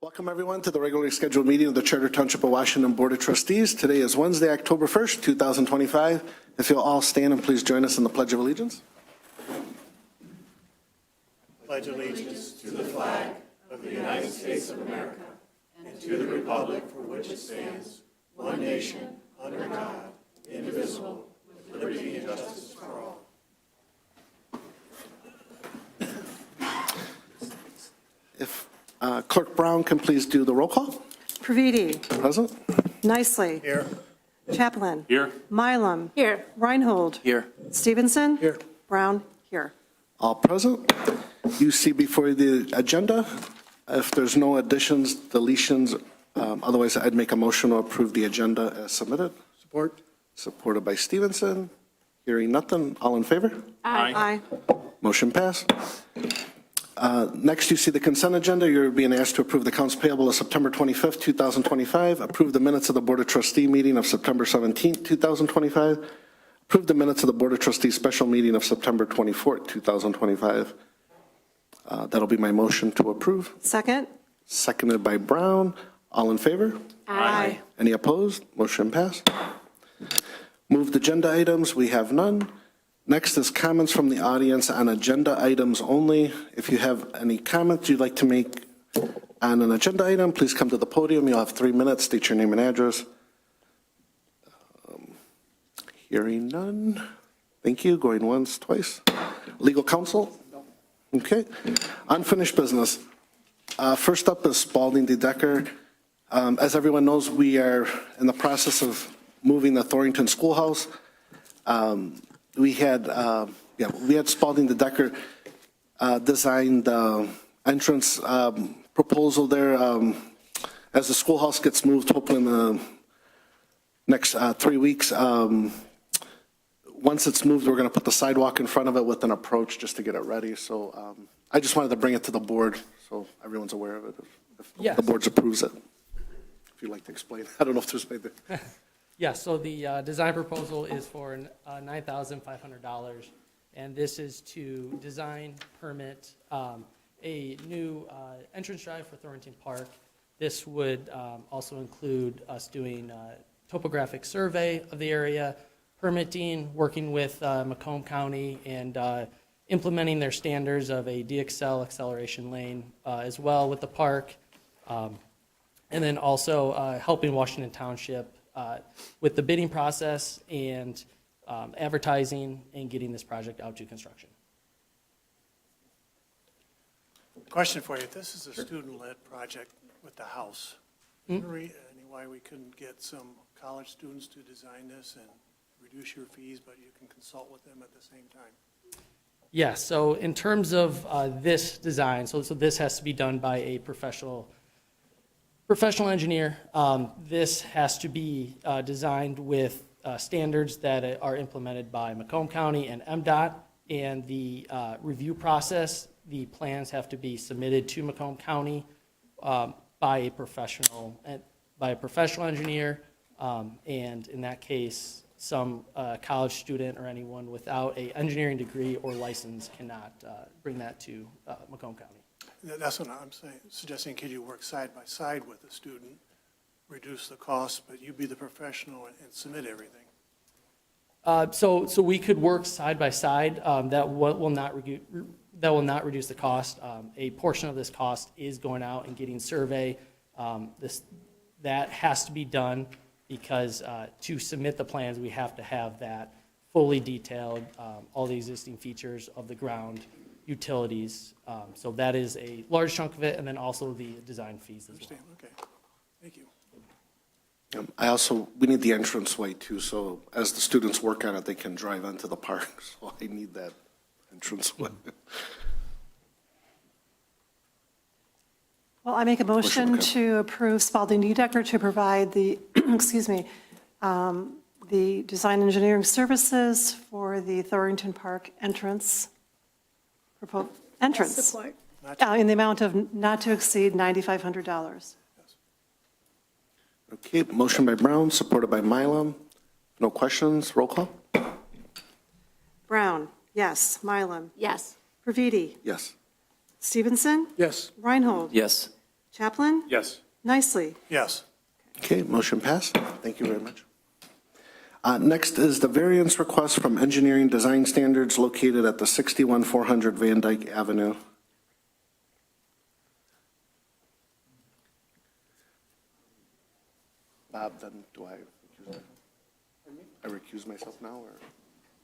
Welcome, everyone, to the regularly scheduled meeting of the Charter Township of Washington Board of Trustees. Today is Wednesday, October 1st, 2025. If you'll all stand and please join us in the Pledge of Allegiance. Pledge allegiance to the flag of the United States of America and to the republic for which it stands, one nation, under God, indivisible, with liberty and justice for all. If Clerk Brown can please do the roll call. Praviti. Present. Nicely. Here. Chaplin. Here. Milam. Here. Reinhold. Here. Stevenson. Here. Brown. Here. All present. You see before the agenda. If there's no additions, deletions, otherwise I'd make a motion to approve the agenda as submitted. Support. Supported by Stevenson. Hearing nothing. All in favor? Aye. Motion passed. Next, you see the consent agenda. You're being asked to approve the accounts payable of September 25th, 2025, approve the minutes of the Board of Trustee meeting of September 17th, 2025, approve the minutes of the Board of Trustees special meeting of September 24th, 2025. That'll be my motion to approve. Second. Seconded by Brown. All in favor? Aye. Any opposed? Motion passed. Moved agenda items. We have none. Next is comments from the audience on agenda items only. If you have any comments you'd like to make on an agenda item, please come to the podium. You'll have 3 minutes. State your name and address. Hearing none. Thank you. Going once, twice. Legal counsel? Okay. Unfinished business. First up is Spalding DeDecker. As everyone knows, we are in the process of moving the Thornton Schoolhouse. We had Spalding DeDecker design the entrance proposal there. As the schoolhouse gets moved, hopefully in the next 3 weeks. Once it's moved, we're going to put the sidewalk in front of it with an approach just to get it ready. So I just wanted to bring it to the board so everyone's aware of it. If the board approves it. If you'd like to explain. I don't know if there's anything. Yeah, so the design proposal is for $9,500, and this is to design, permit a new entrance drive for Thornton Park. This would also include us doing a topographic survey of the area, permitting, working with Macomb County, and implementing their standards of a DXL acceleration lane as well with the park, and then also helping Washington Township with the bidding process and advertising and getting this project out to construction. Question for you. This is a student-led project with the house. Any why we couldn't get some college students to design this and reduce your fees, but you can consult with them at the same time? Yeah, so in terms of this design, so this has to be done by a professional engineer. This has to be designed with standards that are implemented by Macomb County and MDOT, and the review process, the plans have to be submitted to Macomb County by a professional engineer, and in that case, some college student or anyone without an engineering degree or license cannot bring that to Macomb County. That's what I'm saying. Suggesting could you work side by side with the student, reduce the cost, but you be the professional and submit everything? So we could work side by side. That will not reduce the cost. A portion of this cost is going out and getting survey. That has to be done because to submit the plans, we have to have that fully detailed, all the existing features of the ground, utilities. So that is a large chunk of it, and then also the design fees as well. Okay, thank you. We need the entranceway too, so as the students work on it, they can drive into the park. So I need that entranceway. Well, I make a motion to approve Spalding DeDecker to provide the, the design engineering services for the Thornton Park entrance. Support. In the amount of not to exceed $9,500. Okay, motion by Brown, supported by Milam. No questions, roll call? Brown, yes. Milam. Yes. Praviti. Yes. Stevenson. Yes. Reinhold. Yes. Chaplin? Yes. Nicely. Yes. Okay, motion passed. Thank you very much. Next is the variance request from Engineering Design Standards located at the 61400 Van Dyke Avenue. Bob, then do I recuse myself? I recuse myself now, or?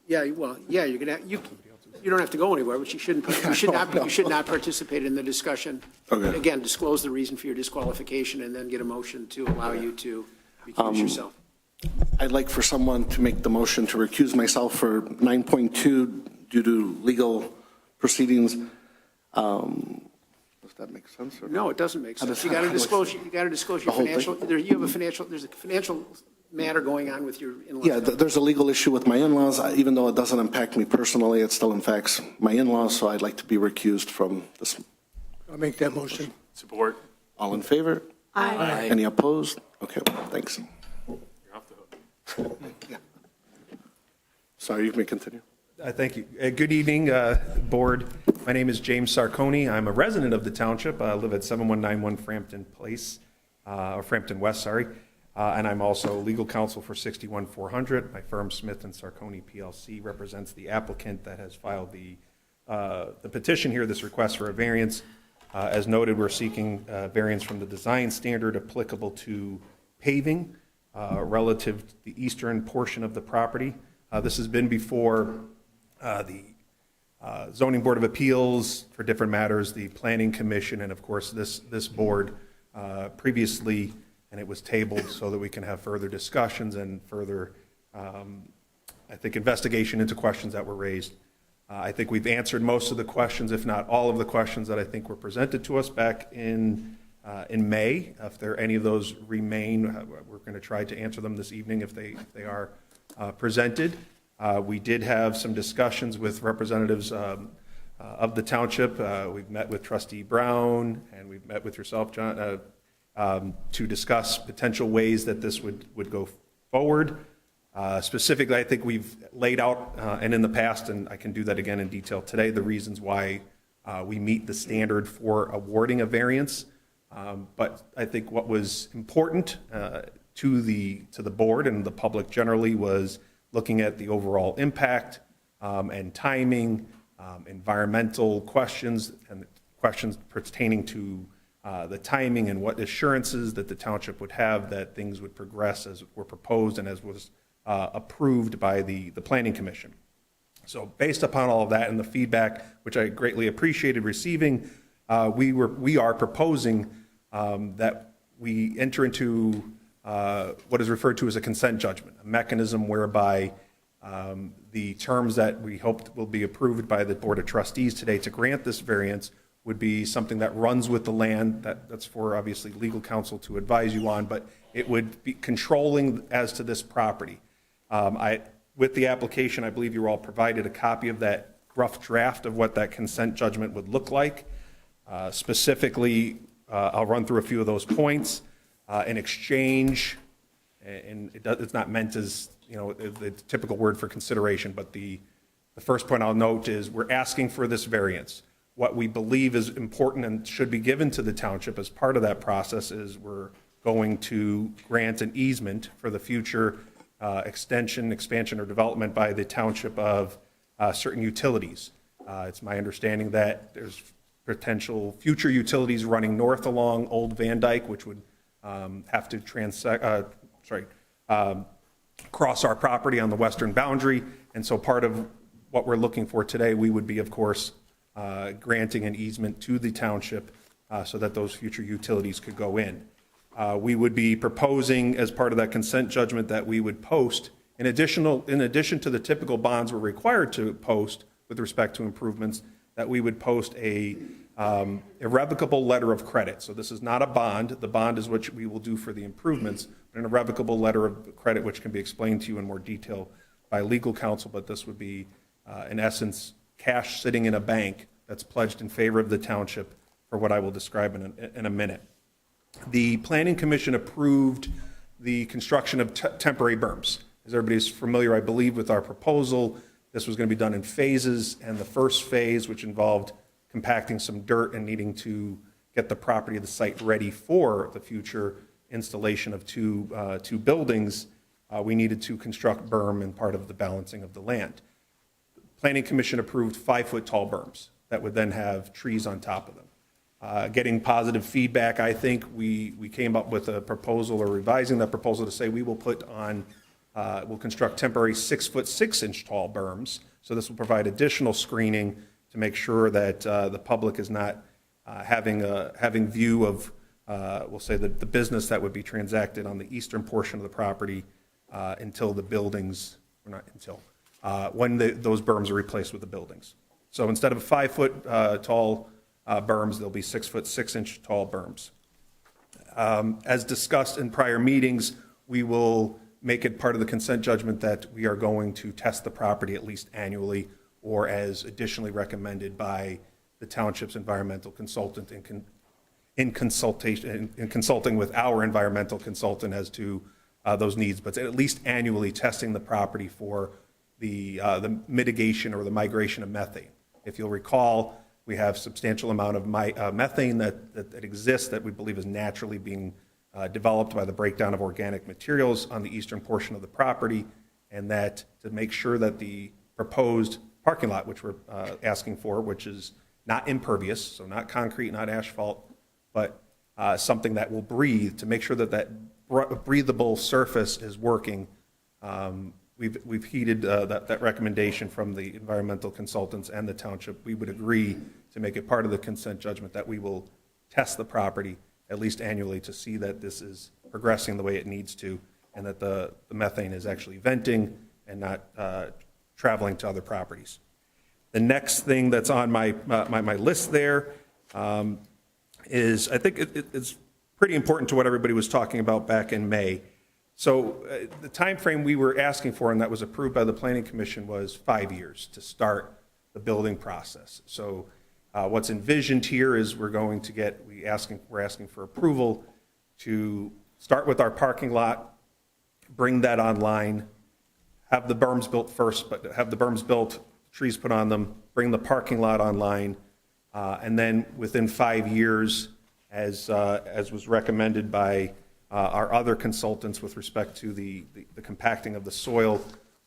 Yeah, well, yeah, you're gonna, you don't have to go anywhere, but you should not participate in the discussion. Okay. Again, disclose the reason for your disqualification and then get a motion to allow you to recuse yourself. I'd like for someone to make the motion to recuse myself for 9.2 due to legal proceedings. Does that make sense? Or No, it doesn't make sense. does- You gotta how do I- disclose The your whole financial, thing? there's a financial matter going on with your in-laws. Yeah, there's a legal issue with my in-laws. Even though it doesn't impact me personally, it still impacts my in-laws, so I'd like to be recused from this. I'll make that motion. Support. All in favor? Aye. Any opposed? Okay, thanks. You're off the hook. Sorry, you may continue. Thank you. Good evening, Board. My name is James Sarconi. I'm a resident of the township. I live at 7191 Frampton Place, or Frampton West, sorry. And I'm also legal counsel for 61400. My firm, Smith and Sarconi PLC, represents the applicant that has filed the petition here, this request for a variance. As noted, we're seeking variance from the design standard applicable to paving relative to the eastern portion of the property. This has been before the Zoning Board of Appeals for different matters, the Planning Commission, and of course this board previously, and it was tabled so that we can have further discussions and further, I think, investigation into questions that were raised. I think we've answered most of the questions, if not all of the questions that I think were presented to us back in May. If there any of those remain, we're going to try to answer them this evening if they are presented. We did have some discussions with representatives of the township. We've met with Trustee Brown, and we've met with yourself, John, to discuss potential ways that this would go forward. Specifically, I think we've laid out, and in the past, and I can do that again in detail today, the reasons why we meet the standard for awarding a variance. But I think what was important to the board and the public generally was looking at the overall impact and timing, environmental questions, and questions pertaining to the timing and what assurances that the township would have that things would progress as were proposed and as was approved by the Planning Commission. So based upon all of that and the feedback, which I greatly appreciated receiving, we are proposing that we enter into what is referred to as a consent judgment, a mechanism whereby the terms that we hoped will be approved by the Board of Trustees today to grant this variance would be something that runs with the land. That's for obviously legal counsel to advise you on, but it would be controlling as to this property. With the application, I believe you were all provided a copy of that rough draft of what that consent judgment would look like. Specifically, I'll run through a few of those points. In exchange, and it's not meant as, the typical word for consideration, but the first point I'll note is we're asking for this variance. What we believe is important and should be given to the township as part of that process is we're going to grant an easement for the future extension, expansion, or development by the township of certain utilities. It's my understanding that there's potential future utilities running north along Old Van Dyke, which would have to cross our property on the western boundary. And so part of what we're looking for today, we would be, of course, granting an easement to the township so that those future utilities could go in. We would be proposing as part of that consent judgment that we would post, in addition to the typical bonds we're required to post with respect to improvements, that we would post a irrevocable letter of credit. So this is not a bond. The bond is what we will do for the improvements, but an irrevocable letter of credit, which can be explained to you in more detail by legal counsel, but this would be, in essence, cash sitting in a bank that's pledged in favor of the township for what I will describe in a minute. The Planning Commission approved the construction of temporary berms. As everybody's familiar, I believe, with our proposal, this was going to be done in phases, and the first phase, which involved compacting some dirt and needing to get the property of the site ready for the future installation of two buildings, we needed to construct berm and part of the balancing of the land. Planning Commission approved 5-foot tall berms that would then have trees on top of them. Getting positive feedback, I think we came up with a proposal, or revising that proposal, to say we will put on, we'll construct temporary 6-foot 6-inch tall berms. So this will provide additional screening to make sure that the public is not having view of, we'll say, the business that would be transacted on the eastern portion of the property until the buildings, or not until, when those berms are replaced with the buildings. So instead of 5-foot tall berms, there'll be 6-foot 6-inch tall berms. As discussed in prior meetings, we will make it part of the consent judgment that we are going to test the property at least annually, or as additionally recommended by the township's environmental consultant in consulting with our environmental consultant as to those needs, but at least annually testing the property for the mitigation or the migration of methane. If you'll recall, we have substantial amount of methane that exists that we believe is naturally being developed by the breakdown of organic materials on the eastern portion of the property, and that to make sure that the proposed parking lot, which we're asking for, which is not impervious, so not concrete, not asphalt, but something that will breathe, to make sure that that breathable surface is working. We've heeded that recommendation from the environmental consultants and the township. We would agree to make it part of the consent judgment that we will test the property at least annually to see that this is progressing the way it needs to, and that the methane is actually venting and not traveling to other properties. The next thing that's on my list there is, I think it's pretty important to what everybody was talking about back in May. So the time frame we were asking for, and that was approved by the Planning Commission, was 5 years to start the building process. So what's envisioned here is we're asking for approval to start with our parking lot, bring that online, have the berms built first, but have the berms built, trees put on them, bring the parking lot online, and then within 5 years, as was recommended by our other consultants with respect to the compacting of the soil,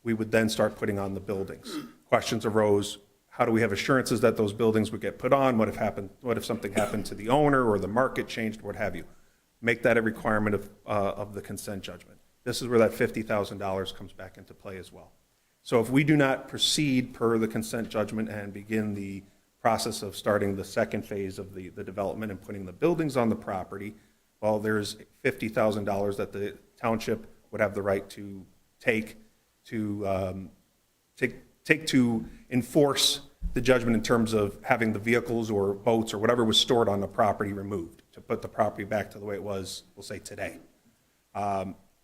we would then start putting on the buildings. Questions arose: how do we have assurances that those buildings would get put on? What if something happened to the owner, or the market changed, what have you? Make that a requirement of the consent judgment. This is where that $50,000 comes back into play as well. So if we do not proceed per the consent judgment and begin the process of starting the second phase of the development and putting the buildings on the property, well, there's $50,000 that the township would have the right to take to enforce the judgment in terms of having the vehicles or boats or whatever was stored on the property removed, to put the property back to the way it was, we'll say, today.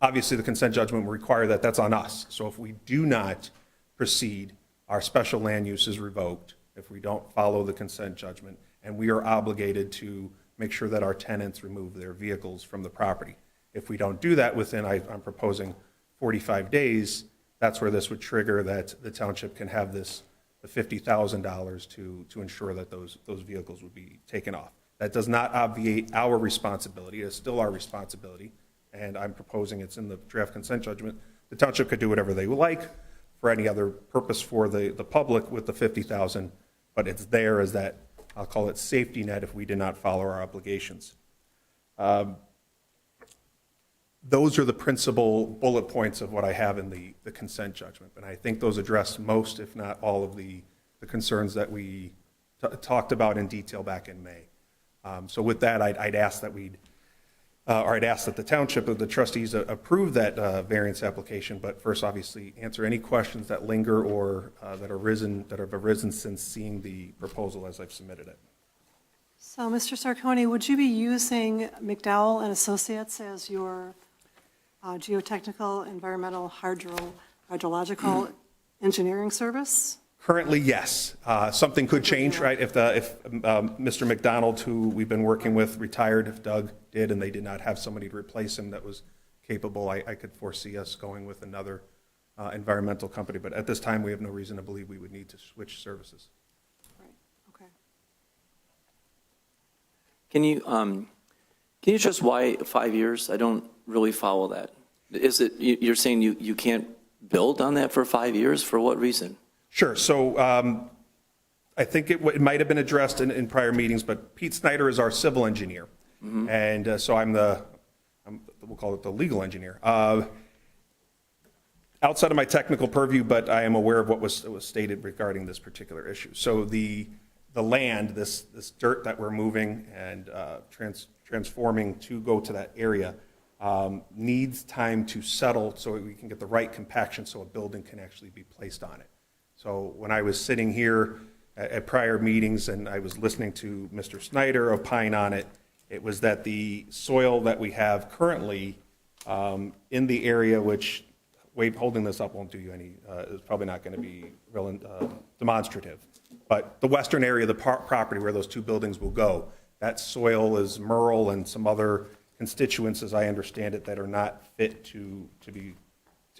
Obviously, the consent judgment will require that. That's on us. So if we do not proceed, our special land use is revoked if we don't follow the consent judgment, and we are obligated to make sure that our tenants remove their vehicles from the property. If we don't do that within, I'm proposing 45 days, that's where this would trigger that the township can have the $50,000 to ensure that those vehicles would be taken off. That does not obviate our responsibility. It is still our responsibility, and I'm proposing it's in the draft consent judgment. The township could do whatever they would like for any other purpose for the public with the $50,000, but it's there as that, I'll call it, safety net if we did not follow our obligations. Those are the principal bullet points of what I have in the consent judgment, and I think those address most, if not all, of the concerns that we talked about in detail back in May. So with that, I'd ask that the township of the trustees approve that variance application, but first, obviously, answer any questions that linger or that have arisen since seeing the proposal as I've submitted it. So, Mr. Sarconi, would you be using McDowell and Associates as your geotechnical, environmental, hydrological engineering service? Currently, yes. Something could change, right? If Mr. McDonald, who we've been working with, retired, if Doug did, and they did not have somebody to replace him that was capable, I could foresee us going with another environmental company. But at this time, we have no reason to believe we would need to switch services. Right, okay. Can you just why 5 years? I don't really follow that. Is it, you're saying you can't build on that for 5 years? For what reason? Sure. So I think it might have been addressed in prior meetings, but Pete Snyder is our civil engineer. And so we'll call it the legal engineer. Outside of my technical purview, but I am aware of what was stated regarding this particular issue. So the land, this dirt that we're moving and transforming to go to that area needs time to settle so we can get the right compaction so a building can actually be placed on it. So when I was sitting here at prior meetings and I was listening to Mr. Snyder opine on it, it was that the soil that we have currently in the area, which holding this up won't do you any, is probably not going to be real demonstrative. But the western area of the property where those two buildings will go, that soil is merle and some other constituents, as I understand it, that are not fit to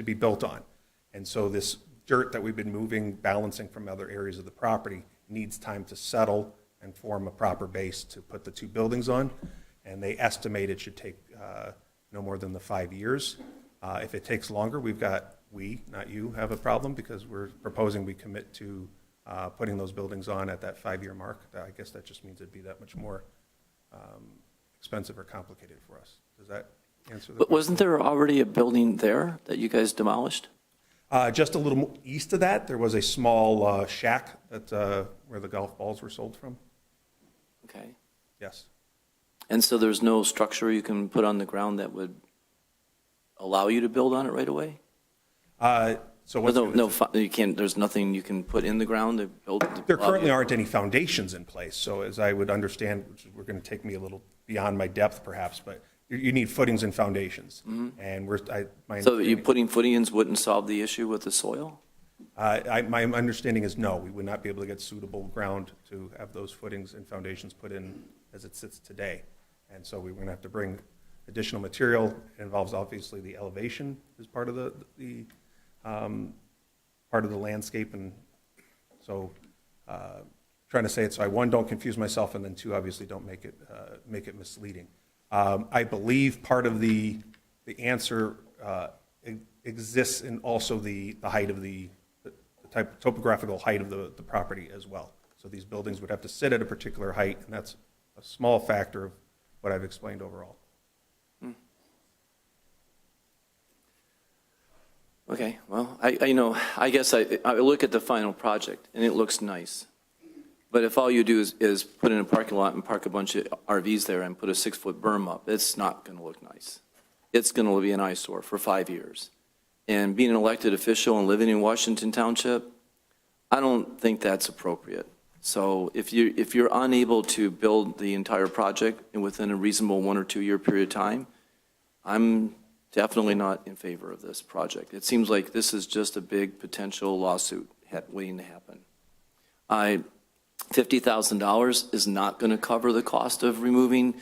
be built on. And so this dirt that we've been moving, balancing from other areas of the property, needs time to settle and form a proper base to put the two buildings on. And they estimate it should take no more than the 5 years. If it takes longer, not you, have a problem because we're proposing we commit to putting those buildings on at that 5-year mark. I guess that just means it'd be that much more expensive or complicated for us. Does that answer the But question? wasn't there already a building there that you guys demolished? Just a little east of that, there was a small shack that where the golf balls were sold from. Okay. Yes. And so there's no structure you can put on the ground that would allow you to build on it right away? So what's You can't. There's nothing you can put in the ground to build. there currently aren't any foundations in place. So as I would understand, which we're going to take me a little beyond my depth perhaps, but you need footings and foundations. And So you putting footings wouldn't solve the issue with the soil? my understanding is no, we would not be able to get suitable ground to have those footings and foundations put in as it sits today. And so we're going to have to bring additional material. It involves obviously the elevation as part of the landscape. And so trying to say it so I, one, don't confuse myself, and then two, obviously don't make it misleading. I believe part of the answer exists in also the height of the topographical height of the property as well. So these buildings would have to sit at a particular height, and that's a small factor of what I've explained overall. Okay, well, I guess I look at the final project and it looks nice. But if all you do is put in a parking lot and park a bunch of RVs there and put a 6-foot berm up, it's not going to look nice. It's going to be an eyesore for 5 years. And being an elected official and living in Washington Township, I don't think that's appropriate. So if you're unable to build the entire project within a reasonable 1 or 2 year period of time, I'm definitely not in favor of this project. It seems like this is just a big potential lawsuit waiting to happen. $50,000 is not going to cover the cost of removing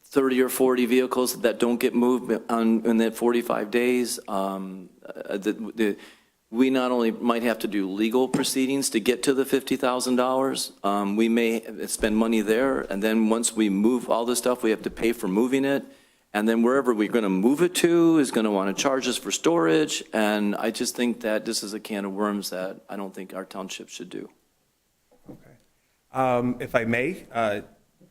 30 or 40 vehicles that don't get moved in that 45 days. We not only might have to do legal proceedings to get to the $50,000, we may spend money there, and then once we move all this stuff, we have to pay for moving it. And then wherever we're going to move it to is going to want to charge us for storage. And I just think that this is a can of worms that I don't think our township should do. Okay. If I may,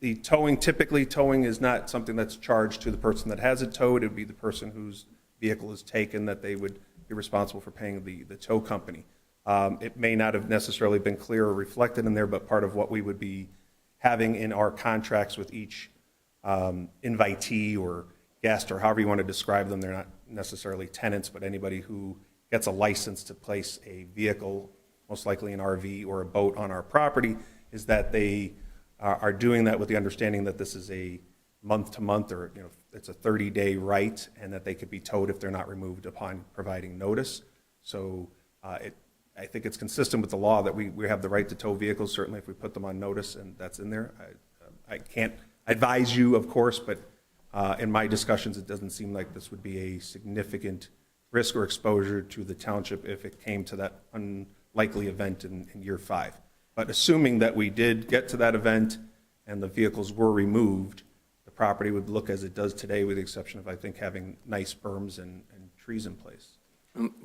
the typically towing is not something that's charged to the person that has it towed. It would be the person whose vehicle is taken that they would be responsible for paying the tow company. It may not have necessarily been clear or reflected in there, but part of what we would be having in our contracts with each invitee or guest, or however you want to describe them, they're not necessarily tenants, but anybody who gets a license to place a vehicle, most likely an RV or a boat on our property, is that they are doing that with the understanding that this is a month-to-month, or it's a 30-day right, and that they could be towed if they're not removed upon providing notice. So I think it's consistent with the law that we have the right to tow vehicles, certainly if we put them on notice, and that's in there. I can't advise you, of course, but in my discussions, it doesn't seem like this would be a significant risk or exposure to the township if it came to that unlikely event in year 5. But assuming that we did get to that event and the vehicles were removed, the property would look as it does today, with the exception of, I think, having nice berms and trees in place.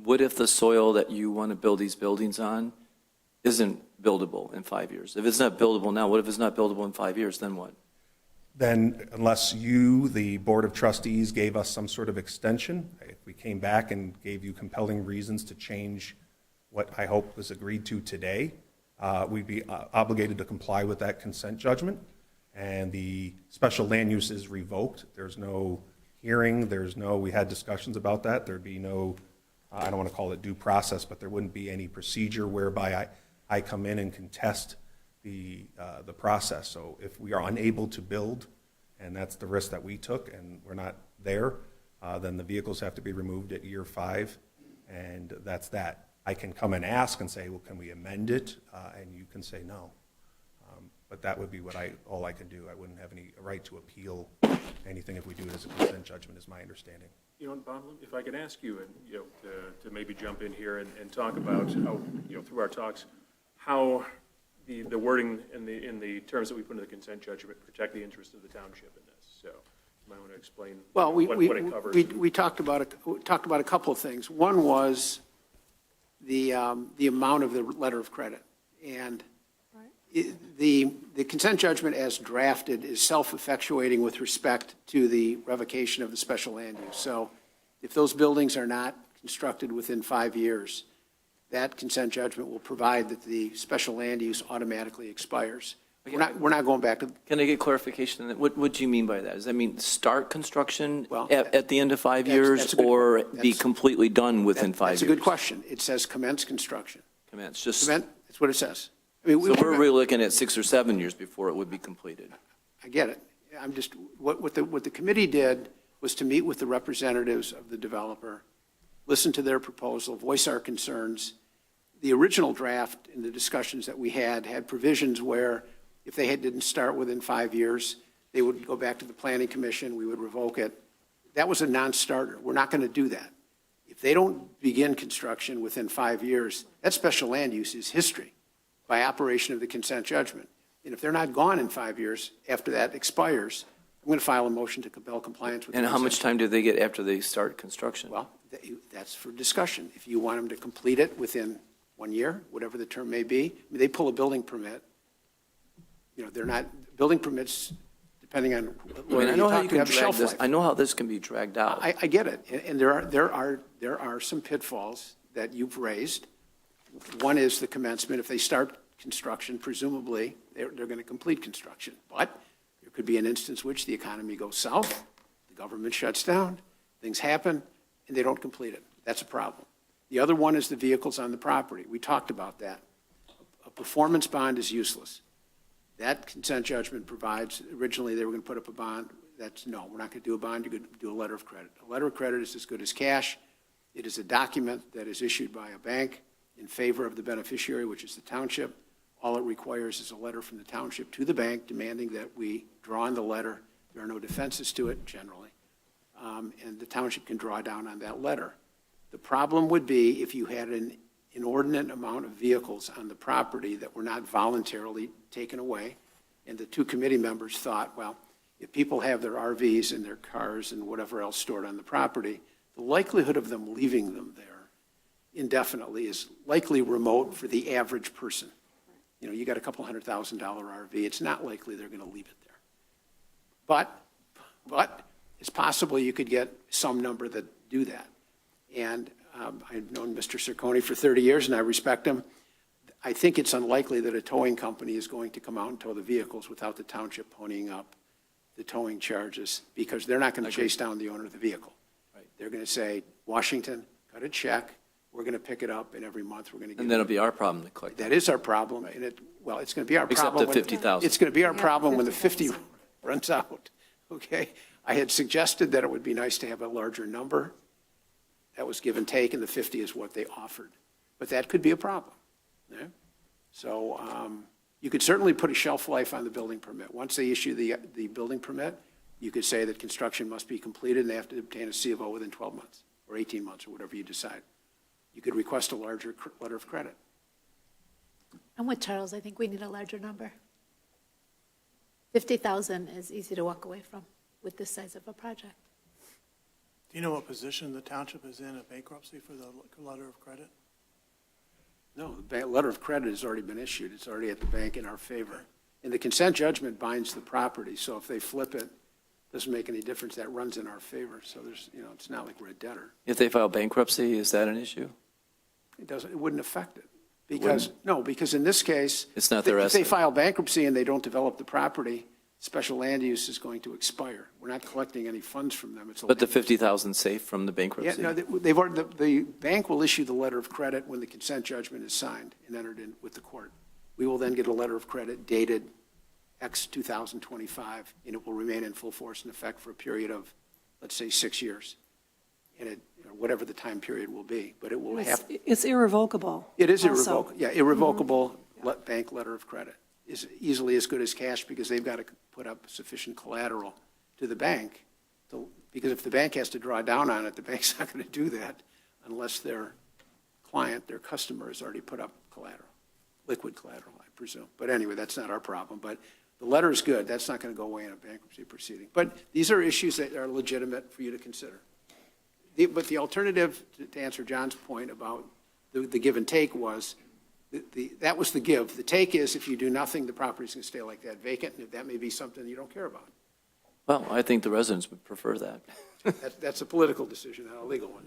What if the soil that you want to build these buildings on isn't buildable in 5 years? If it's not buildable now, what if it's not buildable in 5 years, then what? Then unless you, the Board of Trustees, gave us some sort of extension, if we came back and gave you compelling reasons to change what I hope was agreed to today, we'd be obligated to comply with that consent judgment, and the special land use is revoked. There's no hearing, we had discussions about that. There'd be no, I don't want to call it due process, but there wouldn't be any procedure whereby I come in and contest the process. So if we are unable to build, and that's the risk that we took, and we're not there, then the vehicles have to be removed at year 5, and that's that. I can come and ask and say, well, can we amend it? And you can say no. But that would be all I can do. I wouldn't have any right to appeal anything if we do it as a consent judgment, is my understanding. You know, Bob, if I could ask you, to maybe jump in here and talk about how, through our talks, how the wording in the terms that we put in the consent judgment protect the interest of the township in this. So you might want to explain Well, what it covers. we talked about a couple of things. One was the amount of the letter of credit. And the consent judgment as drafted is self-effectuating with respect to the revocation of the special land use. So if those buildings are not constructed within 5 years, that consent judgment will provide that the special land use automatically expires. We're not going back to. Can I get clarification? What do you mean by that? Does that mean start construction Well, at the end of 5 years, that's a good- or be that's- completely done within 5 years? That's a good question. It says commence construction. Commence, just, so Commence, that's what it says. I mean, we're really looking at 6 or 7 years before it would be completed. I get it. I'm just, what the committee did was to meet with the representatives of the developer, listen to their proposal, voice our concerns. The original draft in the discussions that we had provisions where if they didn't start within 5 years, they would go back to the planning commission, we would revoke it. That was a non-starter. We're not going to do that. If they don't begin construction within 5 years, that special land use is history by operation of the consent judgment. And if they're not gone in 5 years after that expires, I'm going to file a motion to compel compliance with the And how much consent. time do they get after they start construction? Well, that's for discussion. If you want them to complete it within 1 year, whatever the term may be, I mean, they pull a building permit. They're not, building permits, depending on. I mean, I know how you can have drag shelf this, life. I know how this can be dragged out. I get it, and there are some pitfalls that you've raised. One is the commencement. If they start construction, presumably, they're going to complete construction. But there could be an instance which the economy goes south, the government shuts down, things happen, and they don't complete it. That's a problem. The other one is the vehicles on the property. We talked about that. A performance bond is useless. That consent judgment provides, originally they were going to put up a bond. No, we're not going to do a bond, you're going to do a letter of credit. A letter of credit is as good as cash. It is a document that is issued by a bank in favor of the beneficiary, which is the township. All it requires is a letter from the township to the bank demanding that we draw on the letter. There are no defenses to it generally. And the township can draw down on that letter. The problem would be if you had an inordinate amount of vehicles on the property that were not voluntarily taken away. And the two committee members thought, well, if people have their RVs and their cars and whatever else stored on the property, the likelihood of them leaving them there indefinitely is likely remote for the average person. You got a couple $100,000 RV, it's not likely they're going to leave it there. But it's possible you could get some number that do that. And I've known Mr. Sarconi for 30 years, and I respect him. I think it's unlikely that a towing company is going to come out and tow the vehicles without the township ponying up the towing charges, because they're not going to chase down the owner of the vehicle. Right. They're going to say, Washington, cut a check, we're going to pick it up, and every month we're going to give And then it'll be our problem to collect. That is our problem, and it's going to be our Except problem. the 50,000. It's going to be our Yeah, problem when the 50 50,000. runs out, okay? I had suggested that it would be nice to have a larger number. That was give and take, and the 50 is what they offered. But that could be a problem. Yeah? So you could certainly put a shelf life on the building permit. Once they issue the building permit, you could say that construction must be completed and they have to obtain a C of O within 12 months or 18 months or whatever you decide. You could request a larger letter of credit. I'm with Charles. I think we need a larger number. 50,000 is easy to walk away from with this size of a project. Do you know what position the township is in bankruptcy for the letter of credit? No, the letter of credit has already been issued. It's already at the bank in our favor. And the consent judgment binds the property, so if they flip it, doesn't make any difference. That runs in our favor. So there's, it's not like we're a debtor. If they file bankruptcy, is that an issue? It wouldn't affect it. Because in this case, It's not their if they asset. file bankruptcy and they don't develop the property, special land use is going to expire. We're not collecting any funds from them. It's a But the land- 50,000 safe from the Yeah, bankruptcy? no, they've already, the bank will issue the letter of credit when the consent judgment is signed and entered in with the court. We will then get a letter of credit dated X 2025, and it will remain in full force and effect for a period of, let's say, 6 years. And whatever the time period will be, but it will have, It's irrevocable. it is also. irrevocable, yeah, irrevocable bank letter of credit is easily as good as cash because they've got to put up sufficient collateral to the bank. Because if the bank has to draw down on it, the bank's not going to do that unless their client, their customer, has already put up collateral, liquid collateral, I presume. But anyway, that's not our problem. But the letter is good. That's not going to go away in a bankruptcy proceeding. But these are issues that are legitimate for you to consider. But the alternative, to answer John's point about the give and take, was that was the give. The take is if you do nothing, the property's going to stay like that vacant, and that may be something you don't care about. Well, I think the residents would prefer that. That's a political decision, not a legal one.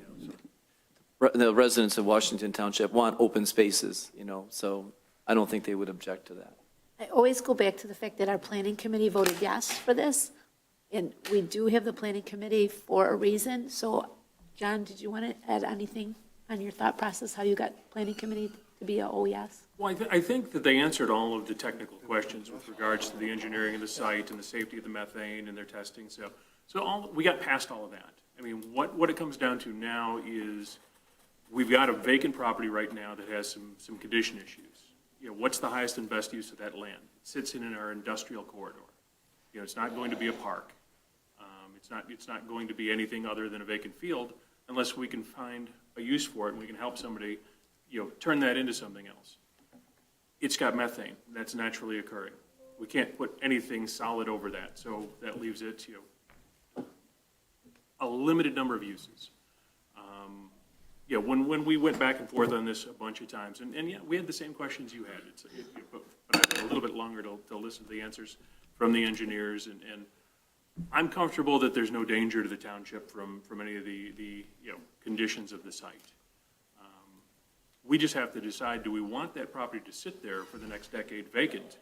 So. The residents of Washington Township want open spaces, so I don't think they would object to that. I always go back to the fact that our planning committee voted yes for this, and we do have the planning committee for a reason. So, John, did you want to add anything on your thought process, how you got planning committee to be a oh yes? Well, I think that they answered all of the technical questions with regards to the engineering of the site and the safety of the methane and their testing. So we got past all of that. I mean, what it comes down to now is we've got a vacant property right now that has some condition issues. What's the highest and best use of that land? It sits in our industrial corridor. It's not going to be a park. It's not going to be anything other than a vacant field unless we can find a use for it and we can help somebody, turn that into something else. It's got methane that's naturally occurring. We can't put anything solid over that, so that leaves it, a limited number of uses. When we went back and forth on this a bunch of times, and yeah, we had the same questions you had. But I had a little bit longer to listen to the answers from the engineers, and I'm comfortable that there's no danger to the township from any of the conditions of the site. We just have to decide, do we want that property to sit there for the next decade vacant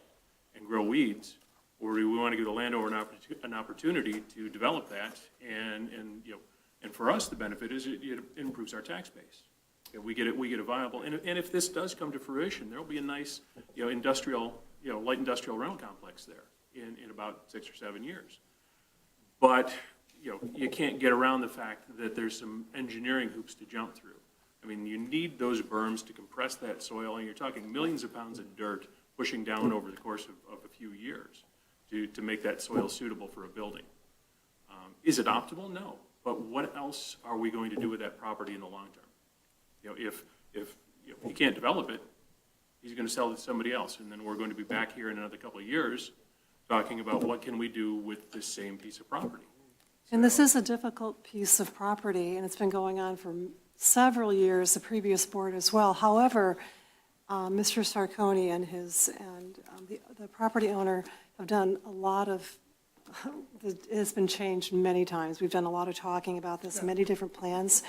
and grow weeds, or do we want to give the landowner an opportunity to develop that? And for us, the benefit is it improves our tax base. We get a viable, and if this does come to fruition, there'll be a nice, industrial, light industrial rental complex there in about 6 or 7 years. But, you can't get around the fact that there's some engineering hoops to jump through. I mean, you need those berms to compress that soil, and you're talking millions of pounds of dirt pushing down over the course of a few years to make that soil suitable for a building. Is it optimal? No. But what else are we going to do with that property in the long term? If he can't develop it, he's going to sell it to somebody else, and then we're going to be back here in another couple of years talking about what can we do with this same piece of property. And this is a difficult piece of property, and it's been going on for several years, the previous board as well. However, Mr. Sarconi and the property owner have done a lot of, it has been changed many times. We've done a lot of talking about this, many different plans.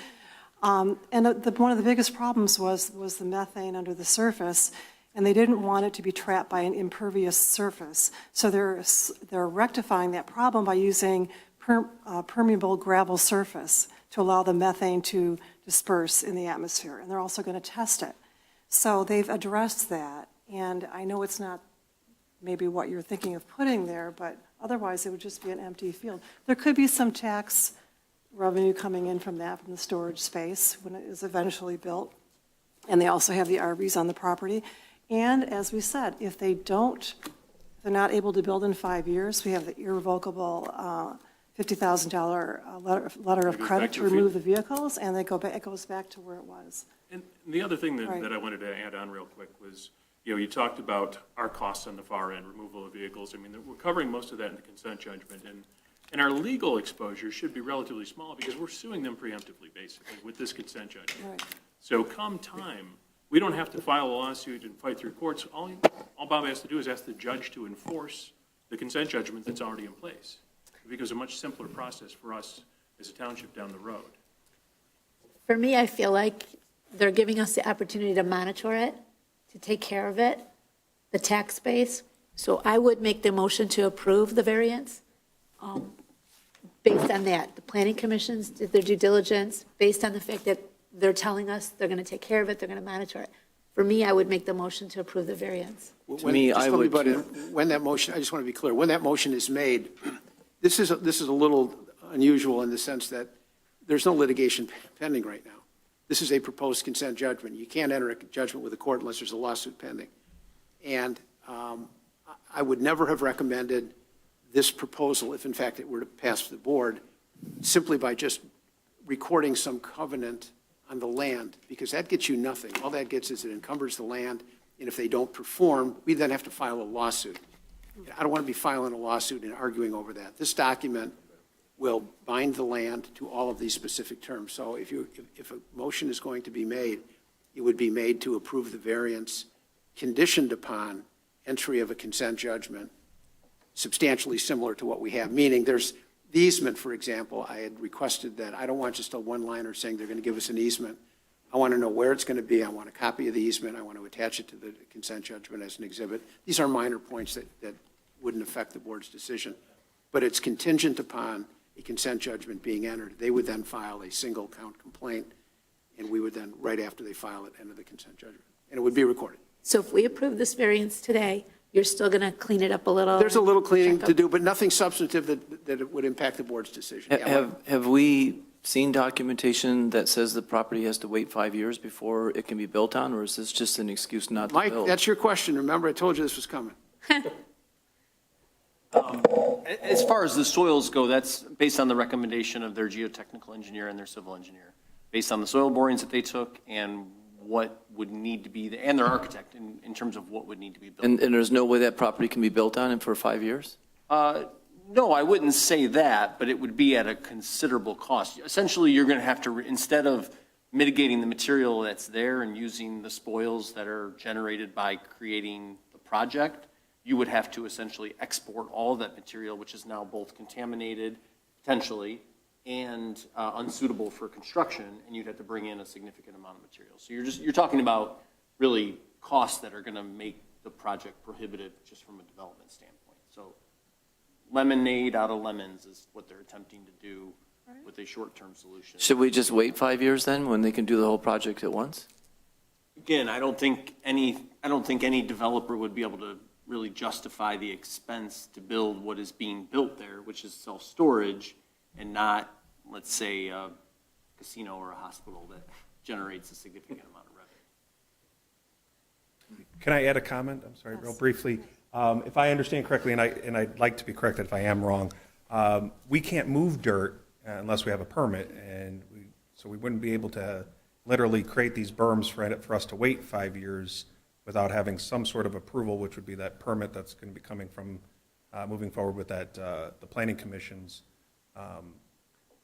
And one of the biggest problems was the methane under the surface, and they didn't want it to be trapped by an impervious surface. So they're rectifying that problem by using permeable gravel surface to allow the methane to disperse in the atmosphere, and they're also going to test it. So they've addressed that, and I know it's not maybe what you're thinking of putting there, but otherwise it would just be an empty field. There could be some tax revenue coming in from that, from the storage space when it is eventually built, and they also have the RVs on the property. And as we said, if they're not able to build in 5 years, we have the irrevocable $50,000 letter of credit to remove the vehicles, and it goes back to where it was. And the other thing Right. that I wanted to add on real quick was, you talked about our costs on the far end, removal of vehicles. I mean, we're covering most of that in the consent judgment, and our legal exposure should be relatively small because we're suing them preemptively, basically, with this consent judgment. Right. So come time, we don't have to file a lawsuit and fight through courts. All Bob has to do is ask the judge to enforce the consent judgment that's already in place. It becomes a much simpler process for us as a township down the road. For me, I feel like they're giving us the opportunity to monitor it, to take care of it, the tax base. So I would make the motion to approve the variance based on that. The planning commissions did their due diligence based on the fact that they're telling us they're going to take care of it, they're going to monitor it. For me, I would make the motion to approve the variance. To me, I would But too. when that motion, I just want to be clear, when that motion is made, this is a little unusual in the sense that there's no litigation pending right now. This is a proposed consent judgment. You can't enter a judgment with the court unless there's a lawsuit pending. And I would never have recommended this proposal, if in fact it were to pass the board, simply by just recording some covenant on the land, because that gets you nothing. All that gets is it encumbers the land, and if they don't perform, we then have to file a lawsuit. I don't want to be filing a lawsuit and arguing over that. This document will bind the land to all of these specific terms. So if a motion is going to be made, it would be made to approve the variance conditioned upon entry of a consent judgment substantially similar to what we have, meaning there's the easement, for example. I had requested that I don't want just a one-liner saying they're going to give us an easement. I want to know where it's going to be. I want a copy of the easement. I want to attach it to the consent judgment as an exhibit. These are minor points that wouldn't affect the board's decision, but it's contingent upon a consent judgment being entered. They would then file a single count complaint, and we would then, right after they file it, enter the consent judgment, and it would be recorded. So if we approve this variance today, you're still going to clean it up a little? There's a little cleaning check to up- do, but nothing substantive that it would impact the board's decision. Yeah, Have we seen documentation that says the property has to wait 5 years before it can be built on, or is this just an excuse not to Mike, build? that's your question. Remember, I told you this was coming. As far as the soils go, that's based on the recommendation of their geotechnical engineer and their civil engineer, based on the soil borings that they took and what would need to be, and their architect in terms of what would need to be built. And there's no way that property can be built on for 5 years? No, I wouldn't say that, but it would be at a considerable cost. Essentially, you're going to have to, instead of mitigating the material that's there and using the spoils that are generated by creating the project, you would have to essentially export all of that material, which is now both contaminated, potentially, and unsuitable for construction, and you'd have to bring in a significant amount of material. So you're talking about really costs that are going to make the project prohibitive just from a development standpoint. So lemonade out of lemons is what they're attempting to do with a short-term solution. Should we just wait 5 years then, when they can do the whole project at once? Again, I don't think any developer would be able to really justify the expense to build what is being built there, which is self-storage, and not, let's say, a casino or a hospital that generates a significant amount of revenue. Can I add a comment? I'm sorry, real briefly. If I understand correctly, and I'd like to be corrected if I am wrong, we can't move dirt unless we have a permit, and so we wouldn't be able to literally create these berms for us to wait 5 years without having some sort of approval, which would be that permit that's going to be coming from moving forward with that the Planning Commission's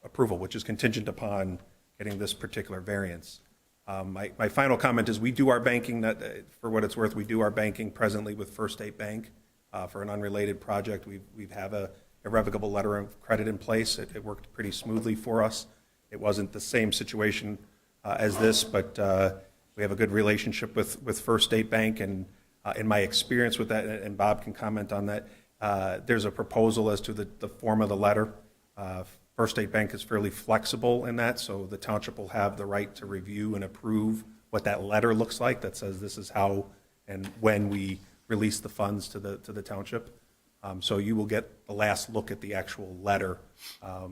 approval, which is contingent upon getting this particular variance. My final comment is we do our banking, for what it's worth, we do our banking presently with First State Bank for an unrelated project. We have a irrevocable letter of credit in place. It worked pretty smoothly for us. It wasn't the same situation as this, but we have a good relationship with First State Bank, and in my experience with that, and Bob can comment on that, there's a proposal as to the form of the letter. First State Bank is fairly flexible in that, so the township will have the right to review and approve what that letter looks like that says this is how and when we release the funds to the township. So you will get the last look at the actual letter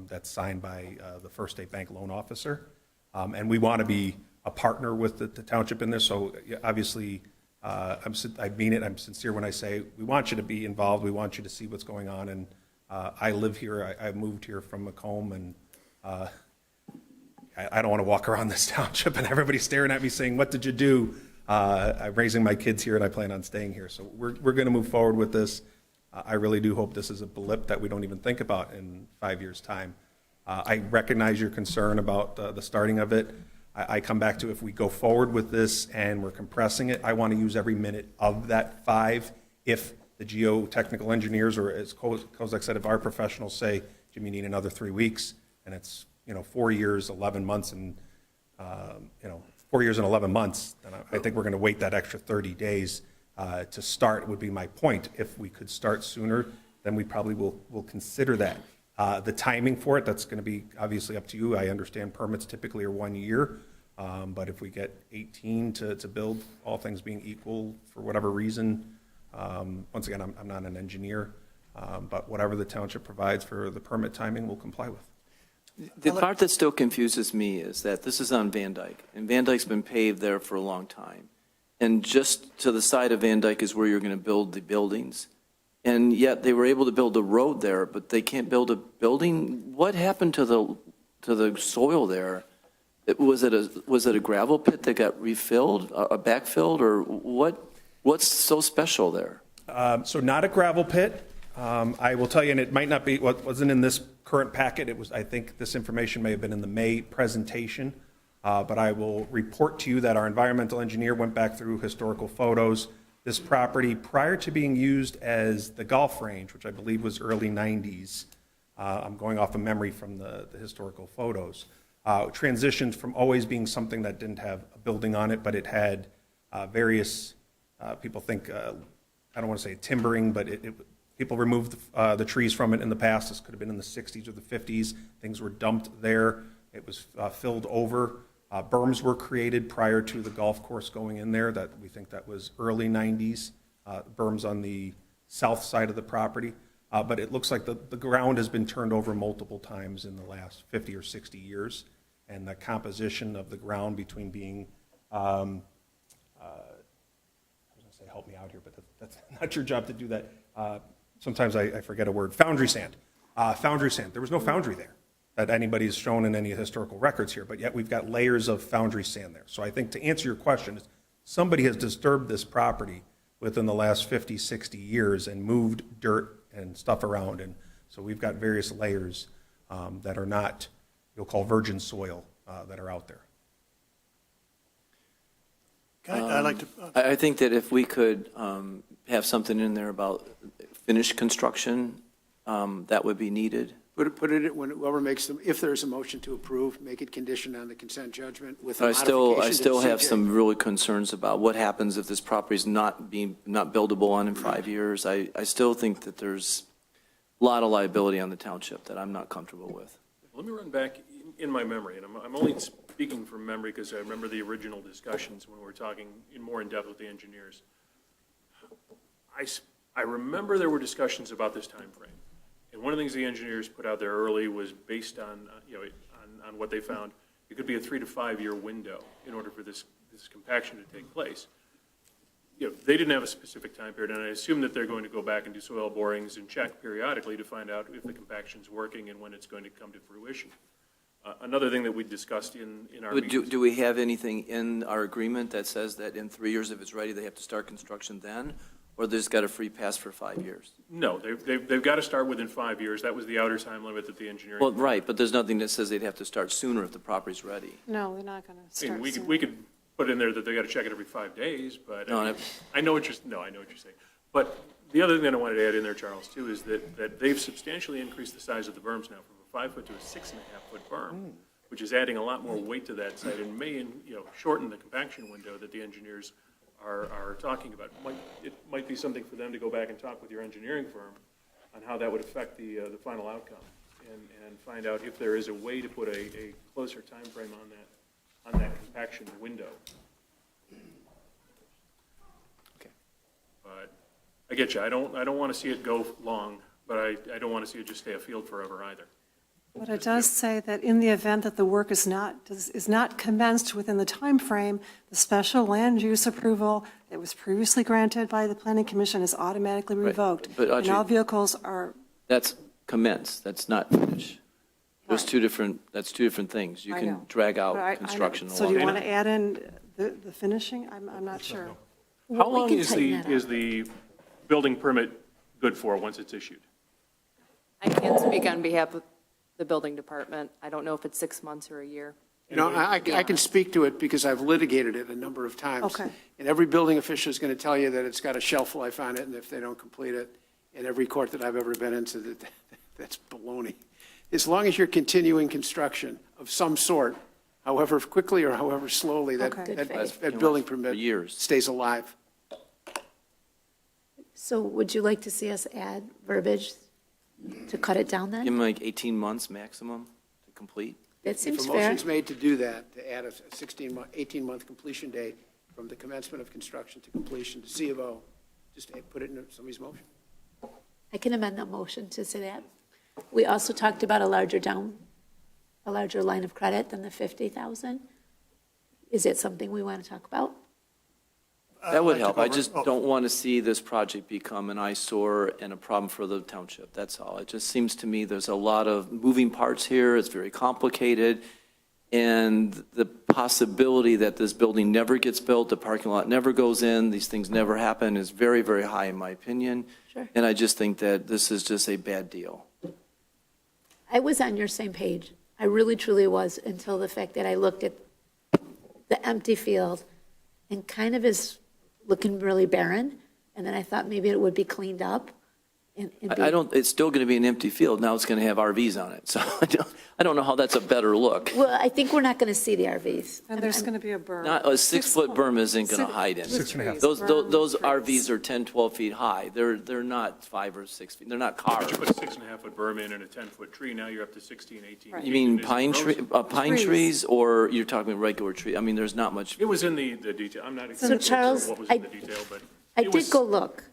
that's signed by the First State Bank loan officer. And we want to be a partner with the township in this, so obviously I mean it, I'm sincere when I say we want you to be involved, we want you to see what's going on, and I live here, I moved here from Macomb, and I don't want to walk around this township and everybody staring at me saying, what did you do? I'm raising my kids here, and I plan on staying here. So we're going to move forward with this. I really do hope this is a blip that we don't even think about in 5 years' time. I recognize your concern about the starting of it. I come back to if we go forward with this and we're compressing it, I want to use every minute of that 5. If the geotechnical engineers, or as Kozak said, if our professionals say, Jim, you need another 3 weeks, and it's 4 years, 11 months, and 4 years and 11 months, then I think we're going to wait that extra 30 days to start, would be my point. If we could start sooner, then we probably will consider that. The timing for it, that's going to be obviously up to you. I understand permits typically are 1 year, but if we get 18 to build, all things being equal, for whatever reason, once again, I'm not an engineer, but whatever the township provides for the permit timing, we'll comply with. The part that still confuses me is that this is on Van Dyke, and Van Dyke's been paved there for a long time. And just to the side of Van Dyke is where you're going to build the buildings. And yet they were able to build a road there, but they can't build a building. What happened to the soil there? Was it a gravel pit that got refilled, backfilled, or what's so special there? So not a gravel pit. I will tell you, and it might not be, what wasn't in this current packet. It was, I think this information may have been in the May presentation, but I will report to you that our environmental engineer went back through historical photos. This property, prior to being used as the golf range, which I believe was early 90s, I'm going off of memory from the historical photos, transitioned from always being something that didn't have a building on it, but it had various, people think, I don't want to say timbering, but people removed the trees from it in the past. This could have been in the 60s or the 50s. Things were dumped there. It was filled over. Berms were created prior to the golf course going in there. That we think that was early 90s. Berms on the south side of the property. But it looks like the ground has been turned over multiple times in the last 50 or 60 years. And the composition of the ground between being, I was going to say help me out here, but that's not your job to do that. Sometimes I forget a word. Foundry sand. Foundry sand. There was no foundry there that anybody's shown in any historical records here, but yet we've got layers of foundry sand there. So I think to answer your question, somebody has disturbed this property within the last 50, 60 years and moved dirt and stuff around. And so we've got various layers that are not, you'll call virgin soil, that are out there. I'd like to, I think that if we could have something in there about finished construction, that would be needed. Put it, when whoever makes them, if there's a motion to approve, make it conditioned on the consent judgment with a I modification. still to have CJ. some really concerns about what happens if this property is not buildable on in 5 years. I still think that there's a lot of liability on the township that I'm not comfortable with. Let me run back in my memory, and I'm only speaking from memory because I remember the original discussions when we were talking more in depth with the engineers. I remember there were discussions about this time frame. And one of the things the engineers put out there early was based on, on what they found. It could be a 3 to 5 year window in order for this compaction to take place. They didn't have a specific time period, and I assume that they're going to go back and do soil borings and check periodically to find out if the compaction's working and when it's going to come to fruition. Another thing that we discussed in our meetings. Do we have anything in our agreement that says that in 3 years, if it's ready, they have to start construction then? Or they've got a free pass for 5 years? No, they've got to start within 5 years. That was the outer time limit that the engineering. Well, right, but there's nothing that says they'd have to start sooner if the property's ready. No, they're not going to I mean, start soon. we could put in there that they got to check it every 5 days, but No, I know what you're saying. But the other thing that I wanted to add in there, Charles, too, is that they've substantially increased the size of the berms now from a 5 foot to a 6.5 foot berm, which is adding a lot more weight to that site and may, shorten the compaction window that the engineers are talking about. It might be something for them to go back and talk with your engineering firm on how that would affect the final outcome and find out if there is a way to put a closer time frame on that compaction window. Okay. But I get you. I don't want to see it go long, but I don't want to see it just stay a field forever either. But it does say that in the event that the work is not commenced within the time frame, the special land use approval that was previously granted by the Planning Commission is automatically revoked. But And Audrey, all vehicles are, that's commence, that's not finish. That's two different things. You I can know. drag But I out know. construction So do you along. want to add in The finishing, I'm not sure. How We long can is tighten that up. is the building permit good for once it's issued? I can't speak on behalf of the building department. I don't know if it's 6 months or a year. You know, I can speak to it because I've litigated it a number of times. Okay. And every building official is going to tell you that it's got a shelf life on it, and if they don't complete it, in every court that I've ever been into, that's baloney. As long as you're continuing construction of some sort, however quickly or however slowly, Okay. Good that faith. that building For permit years. stays alive. So would you like to see us add verbiage to cut it down Give then? them like 18 months maximum to complete. That If seems a fair. motion's made to do that, to add a 18-month completion date from the commencement of construction to completion to C of O, just put it in somebody's motion. I can amend that motion to say that. We also talked about a larger line of credit than the 50,000. Is it something we want to talk about? That would I'd like to help. go I over- just oh, don't want to see this project become an eyesore and a problem for the township. That's all. It just seems to me there's a lot of moving parts here. It's very complicated. And the possibility that this building never gets built, the parking lot never goes in, these things never happen is very, very high in my opinion. Sure. And I just think that this is just a bad deal. I was on your same page. I really, truly was, until the fact that I looked at the empty field and kind of is looking really barren. And then I thought maybe it would be cleaned up and be. I don't, it's still going to be an empty field. Now it's going to have RVs on it. So I don't know how that's a better look. Well, I think we're not going to see the RVs. And there's going to be a berm. Not, a 6-foot berm isn't going to hide it. With trees, Those berm, those trees. RVs are 10, 12 feet high. They're not 5 or 6 feet. They're not cars. You put a 6.5-foot berm in and a 10-foot tree, now you're up to 16, 18 Right. feet. You mean and it's pine Trees. trees, or you're talking regular tree? I mean, there's not much. It was in the detail, I'm not So exactly sure Charles, what was in the detail, but. I it was- did go look.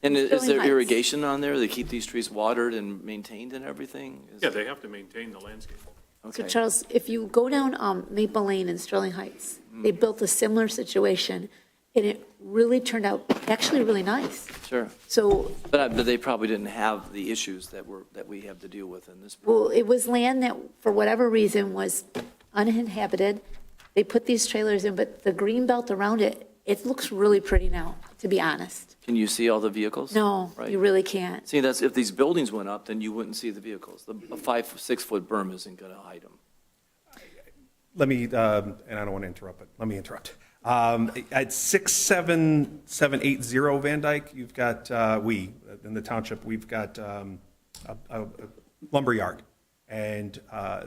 And is Sterling there Heights. irrigation on there? They keep these trees watered and maintained and everything? Yeah, they have to maintain the landscape. So Okay. Charles, if you go down Maple Lane in Sterling Heights, they built a similar situation, and it really turned out actually really nice. Sure. So, But they probably didn't have the issues that we have to deal with in this. well, it was land that, for whatever reason, was uninhabited. They put these trailers in, but the green belt around it, it looks really pretty now, to be honest. Can you see all the vehicles? No, Right. you really can't. See, that's, if these buildings went up, then you wouldn't see the vehicles. A 5, 6-foot berm isn't going to hide them. Let me, and I don't want to interrupt, but let me interrupt. At 67780 Van Dyke, you've got, in the township, we've got a lumberyard. And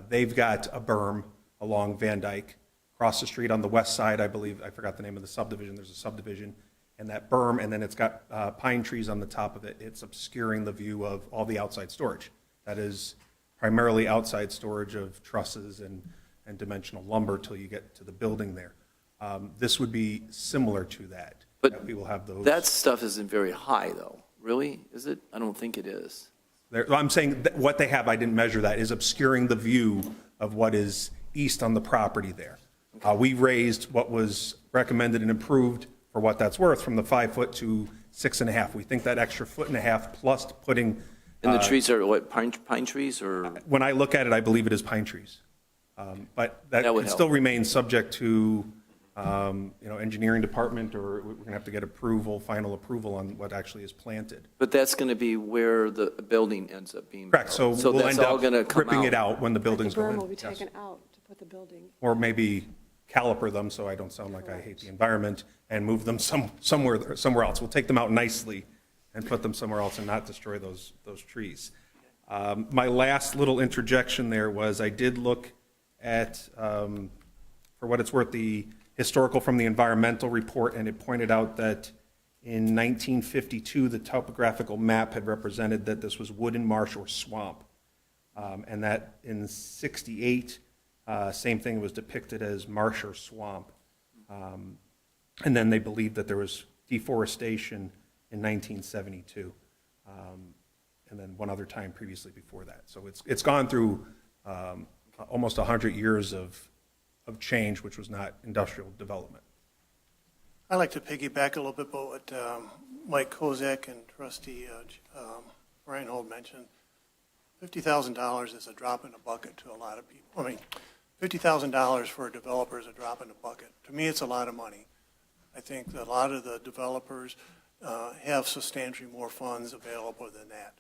they've got a berm along Van Dyke. Across the street on the west side, I believe, I forgot the name of the subdivision, there's a subdivision. And that berm, and then it's got pine trees on the top of it. It's obscuring the view of all the outside storage. That is primarily outside storage of trusses and dimensional lumber till you get to the building there. This would be similar to that. But that we will have those. That stuff isn't very high, though. Really? Is it? I don't think it is. I'm saying that what they have, I didn't measure that, is obscuring the view of what is east on the property there. We raised what was recommended and approved for what that's worth from the 5 foot to 6.5. We think that extra 1.5 foot plus putting. And the trees are what, pine trees or? When I look at it, I believe it is pine trees. But that That would can help. still remain subject to, engineering department, or we're going to have to get final approval on what actually is planted. But that's going to be where the building ends up being. Correct, so built. we'll that's end all up gonna come ripping it out when the The buildings go berm in. will be Yes. taken out to put the building. Or maybe caliper them, so I don't sound like I hate the environment, and move them somewhere else. We'll take them out nicely and put them somewhere else and not destroy those trees. My last little interjection there was I did look at, for what it's worth, the historical from the environmental report, and it pointed out that in 1952, the topographical map had represented that this was wood and marsh or swamp, and that in 68, same thing was depicted as marsh or swamp. And then they believed that there was deforestation in 1972, and then one other time previously before that. So it's gone through almost 100 years of change, which was not industrial development. I'd like to piggyback a little bit about what Mike Kozak and Trustee Reinhold mentioned. $50,000 is a drop in the bucket to a lot of people. I mean, $50,000 for a developer is a drop in the bucket. To me, it's a lot of money. I think that a lot of the developers have substantially more funds available than that.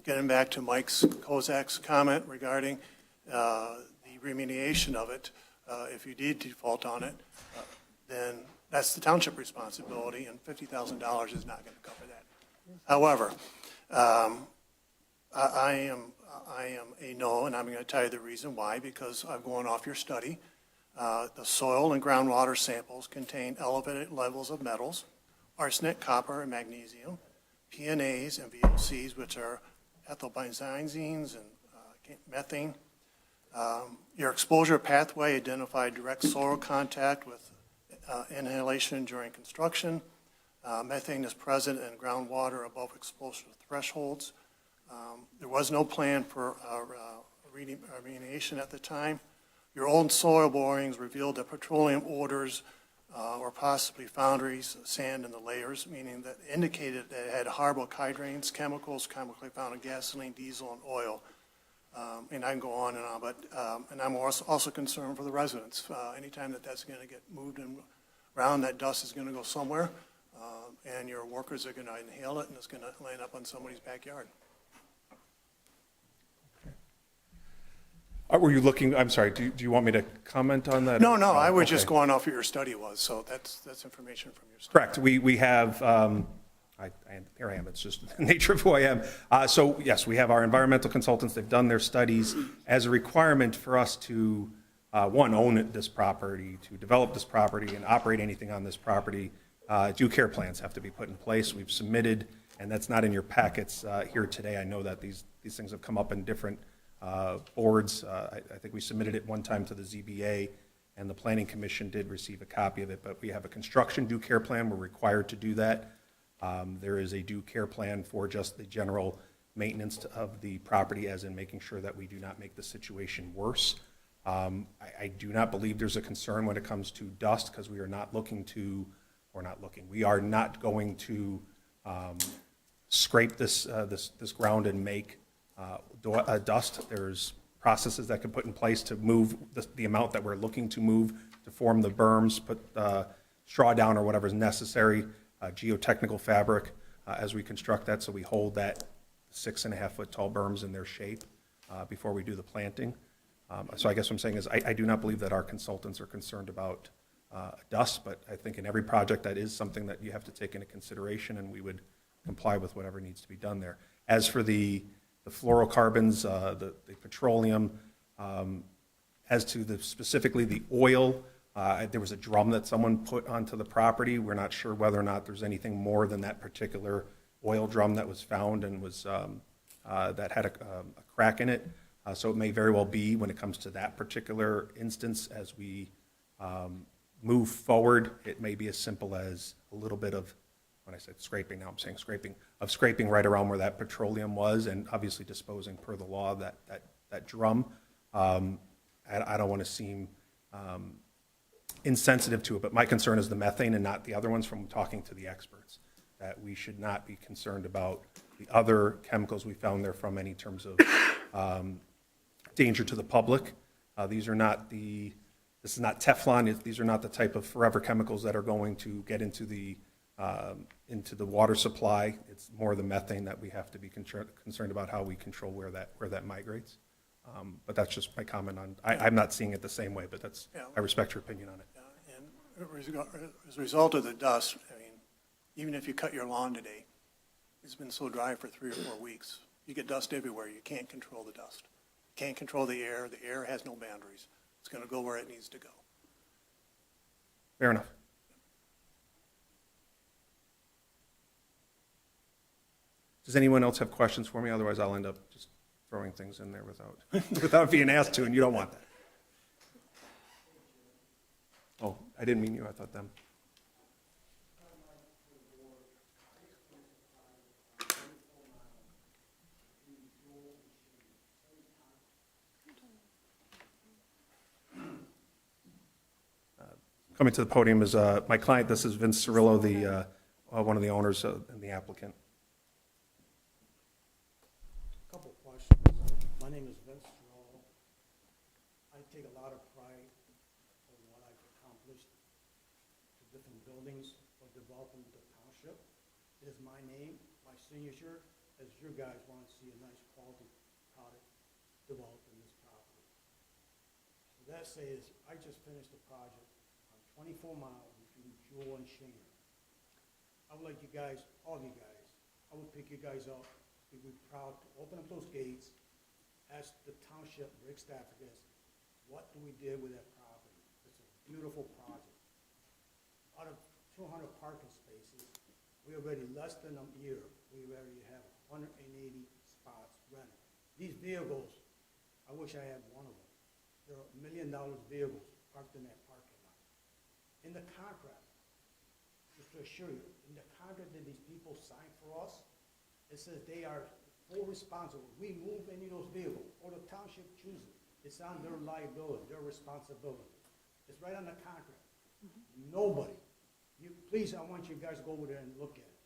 Getting back to Mike Kozak's comment regarding the remediation of it, if you did default on it, then that's the township responsibility, and $50,000 is not going to cover that. However, I am a no, and I'm going to tell you the reason why, because I'm going off your study. The soil and groundwater samples contain elevated levels of metals, arsenic, copper, and magnesium, PNAs and VOCs, which are ethylbenzines and methane. Your exposure pathway identified direct soil contact with inhalation during construction. Methane is present in groundwater above explosive thresholds. There was no plan for remediation at the time. Your own soil borings revealed that petroleum odors or possibly foundries, sand in the layers, meaning that indicated that it had carbohydrates, chemicals commonly found in gasoline, diesel, and oil. And I can go on, but and I'm also concerned for the residents. Anytime that that's going to get moved around, that dust is going to go somewhere, and your workers are going to inhale it, and it's going to land up on somebody's backyard. Were you looking, I'm sorry, do you want me to comment on that? No, I was just Okay. going off what your study was, so that's information from your study. Correct. We have, here I am, it's just the nature of who I am. So yes, we have our environmental consultants, they've done their studies. As a requirement for us to, one, own this property, to develop this property and operate anything on this property, due care plans have to be put in place. We've submitted, and that's not in your packets here today. I know that these things have come up in different boards. I think we submitted it one time to the ZBA, and the Planning Commission did receive a copy of it, but we have a construction due care plan. We're required to do that. There is a due care plan for just the general maintenance of the property, as in making sure that we do not make the situation worse. I do not believe there's a concern when it comes to dust, because we are not looking to, we are not going to scrape this ground and make dust. There's processes that can put in place to move the amount that we're looking to move to form the berms, put straw down or whatever is necessary, geotechnical fabric as we construct that, so we hold that 6.5-foot tall berms in their shape before we do the planting. So I guess what I'm saying is I do not believe that our consultants are concerned about dust, but I think in every project that is something that you have to take into consideration, and we would comply with whatever needs to be done there. As for the fluorocarbons, the petroleum, as to specifically the oil, there was a drum that someone put onto the property. We're not sure whether or not there's anything more than that particular oil drum that was found and was that had a crack in it. So it may very well be, when it comes to that particular instance, as we move forward, it may be as simple as a little bit of, when I said scraping, now I'm saying scraping right around where that petroleum was, and obviously disposing per the law of that drum. I don't want to seem insensitive to it, but my concern is the methane and not the other ones, from talking to the experts, that we should not be concerned about the other chemicals we found there from any terms of danger to the public. This is not Teflon. These are not the type of forever chemicals that are going to get into the water supply. It's more the methane that we have to be concerned about, how we control where that migrates. But that's just my comment on. I'm not seeing it the same way, but I respect your opinion on it. And as a result of the dust, I mean, even if you cut your lawn today, it's been so dry for 3 or 4 weeks. You get dust everywhere. You can't control the dust. You can't control the air. The air has no boundaries. It's going to go where it needs to go. Fair enough. Does anyone else have questions for me? Otherwise, I'll end up just throwing things in there without being asked to, and you don't want that. Oh, I didn't mean you. I thought them. Coming to the podium is my client. This is Vince Cirillo, one of the owners and the applicant. Couple questions. My name is Vince Cirillo. I take a lot of pride in what I've accomplished to different buildings or developing the township. It is my name, my signature, as you guys want to see a nice quality product developed in this property. So that says, I just finished a project on 24 miles between Jewel and Shaner. I would like you guys, all of you guys, I would pick you guys up. We'd be proud to open up those gates, ask the township, Rick Stafford, what do we do with that property? It's a beautiful project. Out of 200 parking spaces, we already less than a year, we already have 180 spots rented. These vehicles, I wish I had one of them. There are $1 million vehicles parked in that parking lot. In the contract, just to assure you, in the contract that these people signed for us, it says they are full responsible. We move any of those vehicles, or the township chooses. It's on their liability, their responsibility. It's right on the contract. Nobody, please, I want you guys to go over there and look at it.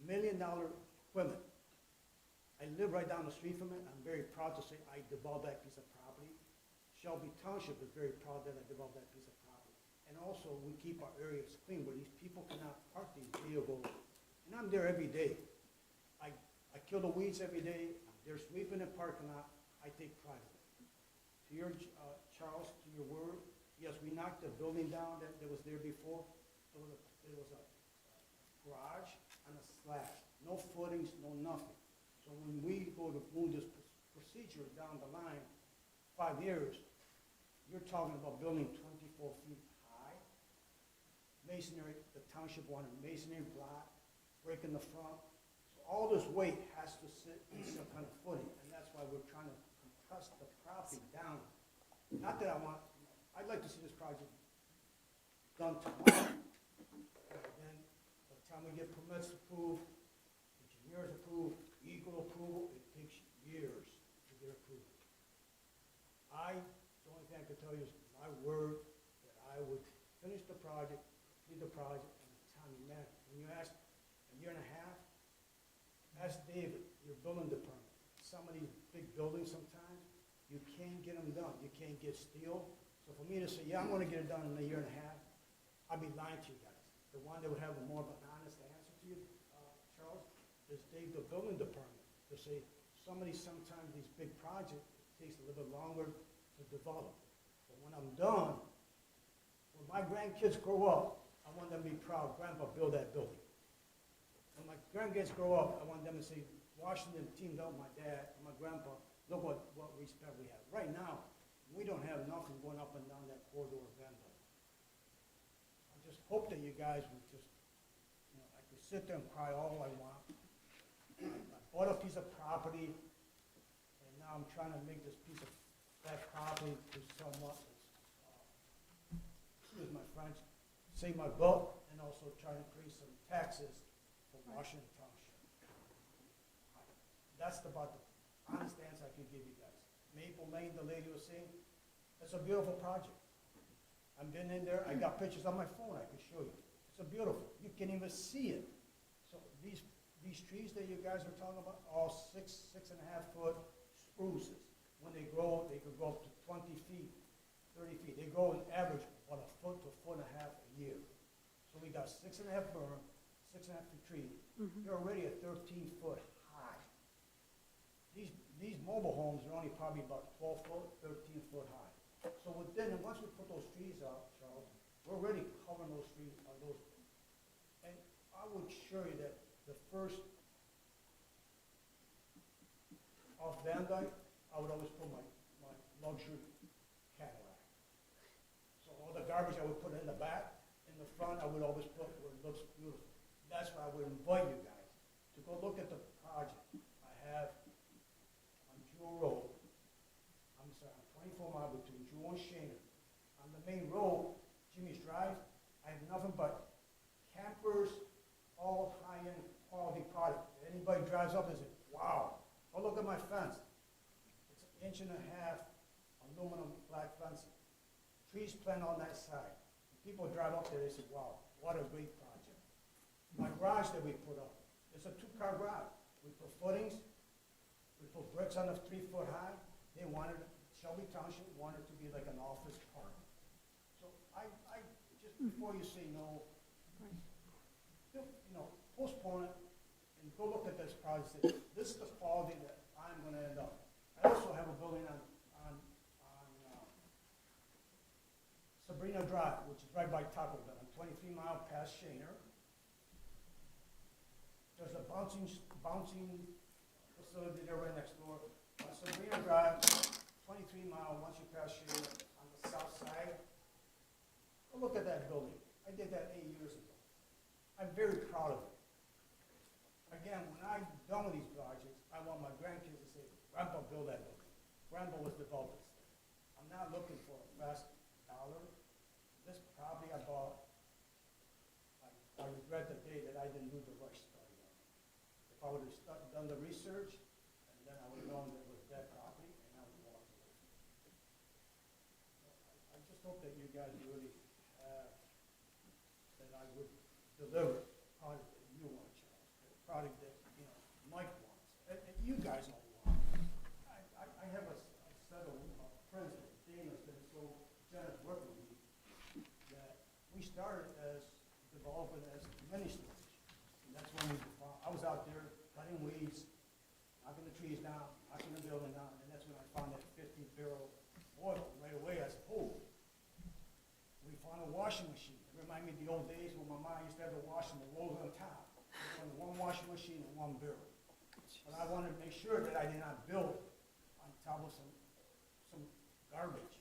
$1 million equipment. I live right down the street from it. I'm very proud to say I developed that piece of property. Shelby Township is very proud that I developed that piece of property. And also, we keep our areas clean where these people cannot park these vehicles. And I'm there every day. I kill the weeds every day. They're sweeping the parking lot. I take pride in it. To your, Charles, to your word, yes, we knocked the building down that was there before. It was a garage and a slab. No footings, no nothing. So when we go to move this procedure down the line, 5 years, you're talking about building 24 feet high. Masonry, the township wanted masonry block, breaking the front. So all this weight has to sit in some kind of footing, and that's why we're trying to compress the property down. Not that I'd like to see this project done tomorrow. And then by the time we get permits approved, engineers approved, equal approval, it takes years to get approved. The only thing I could tell you is my word that I would finish the project, complete the project in a timely manner. When you ask a year and a half, ask David, your building department. Some of these big buildings sometimes, you can't get them done. You can't get steel. So for me to say, yeah, I'm going to get it done in a year and a half, I'd be lying to you guys. The one that would have a more of an honest answer to you, Charles, is Dave, the building department, to say sometimes these big projects, it takes a little bit longer to develop. But when I'm done, when my grandkids grow up, I want them to be proud, Grandpa built that building. When my grandkids grow up, I want them to say, Washington teamed up with my dad and my grandpa, look what respect we have. Right now, we don't have nothing going up and down that corridor of Vandal. I just hope that you guys would just, I could sit there and cry all I want. I bought a piece of property, and now I'm trying to make this piece of that property to somewhat, excuse my French, save my butt, and also try to create some taxes for Washington Township. That's about the honest answer I could give you guys. Maple Lane, the lady was saying, it's a beautiful project. I've been in there, I got pictures on my phone I could show you. It's a beautiful, you can even see it. So these trees that you guys are talking about, all 6.5 foot spruces. When they grow, they could grow up to 20 feet, 30 feet. They grow on average about a foot to a foot and a half a year. So we got 6.5 berm, 6.5 foot trees. They're already at 13 foot high. These mobile homes are only probably about 12 foot, 13 foot high. So once we put those trees out, Charles, we're already covering those trees, and I would assure you that the first off Van Dyke, I would always put my luxury Cadillac. So all the garbage I would put in the back, in the front, I would always put where it looks beautiful. That's why I would invite you guys to go look at the project I have on Jewel Road. I'm sorry, on 24 mile between Jewel and Shaner. On the main road, Jimmy's Drive, I have nothing but campers, all high-end quality product. Anybody drives up and says, wow, oh, look at my fence. It's 1.5 inches aluminum black fencing. Trees planted on that side. When people drive up there, they say, wow, what a great project. My garage that we put up, it's a 2-car garage. We put footings, we put bricks on the 3 foot high. They wanted Shelby Township wanted to be like an office park. So just before you say no, postpone it and go look at this project. Say, this is the quality that I'm gonna end up. I also have a building on Sabrina Drive, which is right by Taco Bell. I'm 23 mile past Shaner. There's a bouncing facility there right next door. On Sabrina Drive, 23 mile, once you pass Shaner on the south side. Go look at that building. I did that 8 years ago. I'm very proud of it. Again, when I'm done with these projects, I want my grandkids to say, Grandpa built that building. Grandpa was developed this thing. I'm not looking for a fast dollar. This property I bought, I regret the day that I didn't do the rush study on it. If I would have done the research, and then I would have known that it was that property, and I would have walked away from it. I just hope that you guys really have, that I would deliver a product that you want, Charles, a product that, Mike wants, and you guys all want. I have a set of friends that Dana's been so generous working with me, that we started as developing as mini storage. And that's when I was out there cutting weeds, knocking the trees down, knocking the building down, and that's when I found that 50-barrel oil right away. I said, oh, we found a washing machine. It reminded me of the old days when my mom used to have the washing that rolls on top. One washing machine and one barrel. But I wanted to make sure that I did not build on top of some garbage.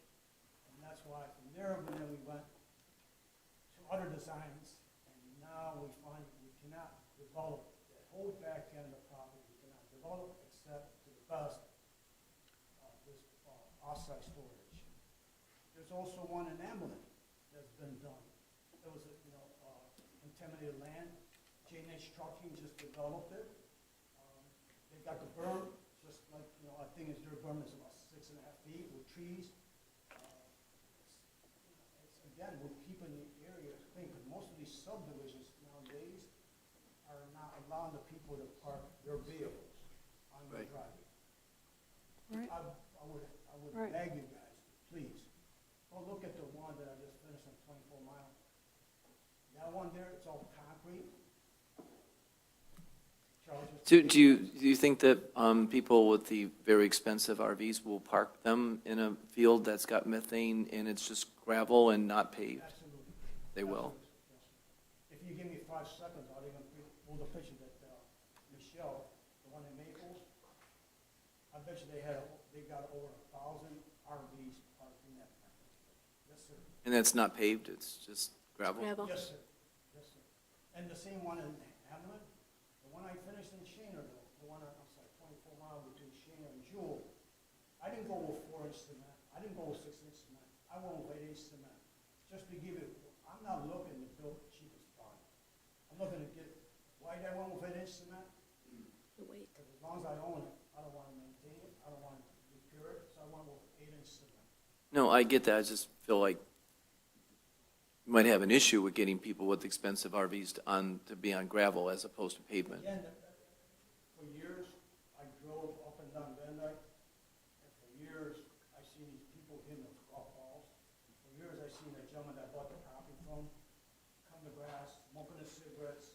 And that's why from there, then we went to other designs, and now we find we cannot develop that whole back end of the property. We cannot develop except to the best this off-site storage. There's also one in Amblin that's been done. There was contaminated land. J&H Trucking just developed it. They got the berm, just like, I think their berm is about 6.5 feet with trees. Again, we're keeping the area clean, because most of these subdivisions nowadays are not allowing the people to park their vehicles on the driveway. Right. I would Right. beg you guys, please, go look at the one that I just finished on 24 Mile. That one there, it's all concrete. Charles, Do you think that people with the very expensive RVs will park them in a field that's got methane and it's just gravel and not paved? absolutely. They will. Yes, sir. If you give me 5 seconds, I'll even pull the picture that Michelle, the one in Maples, I bet you they got over 1,000 RVs parked in that parking lot. Yes, sir. And that's not paved, it's just gravel? Gravel. Yes, sir. Yes, sir. And the same one in Hamlin, the one I finished in Shaner, the one, 24 mile between Shaner and Jewel, I didn't go with 4-inch cement. I didn't go with 6-inch cement. I went with 8-inch cement. Just to give it, I'm not looking to build the cheapest product. I'm looking to get, why did I went with 8-inch cement? The weight. Because as long as I own it, I don't want to maintain it, I don't want to repair it, so I went with 8-inch cement. No, I get that, I just feel like you might have an issue with getting people with expensive RVs to be on gravel as opposed to pavement. Again, for years, I drove up and down Van Dyke, and for years, I seen these people hitting those golf balls. For years, I seen that gentleman that I bought the property from, come to grass, smoking his cigarettes.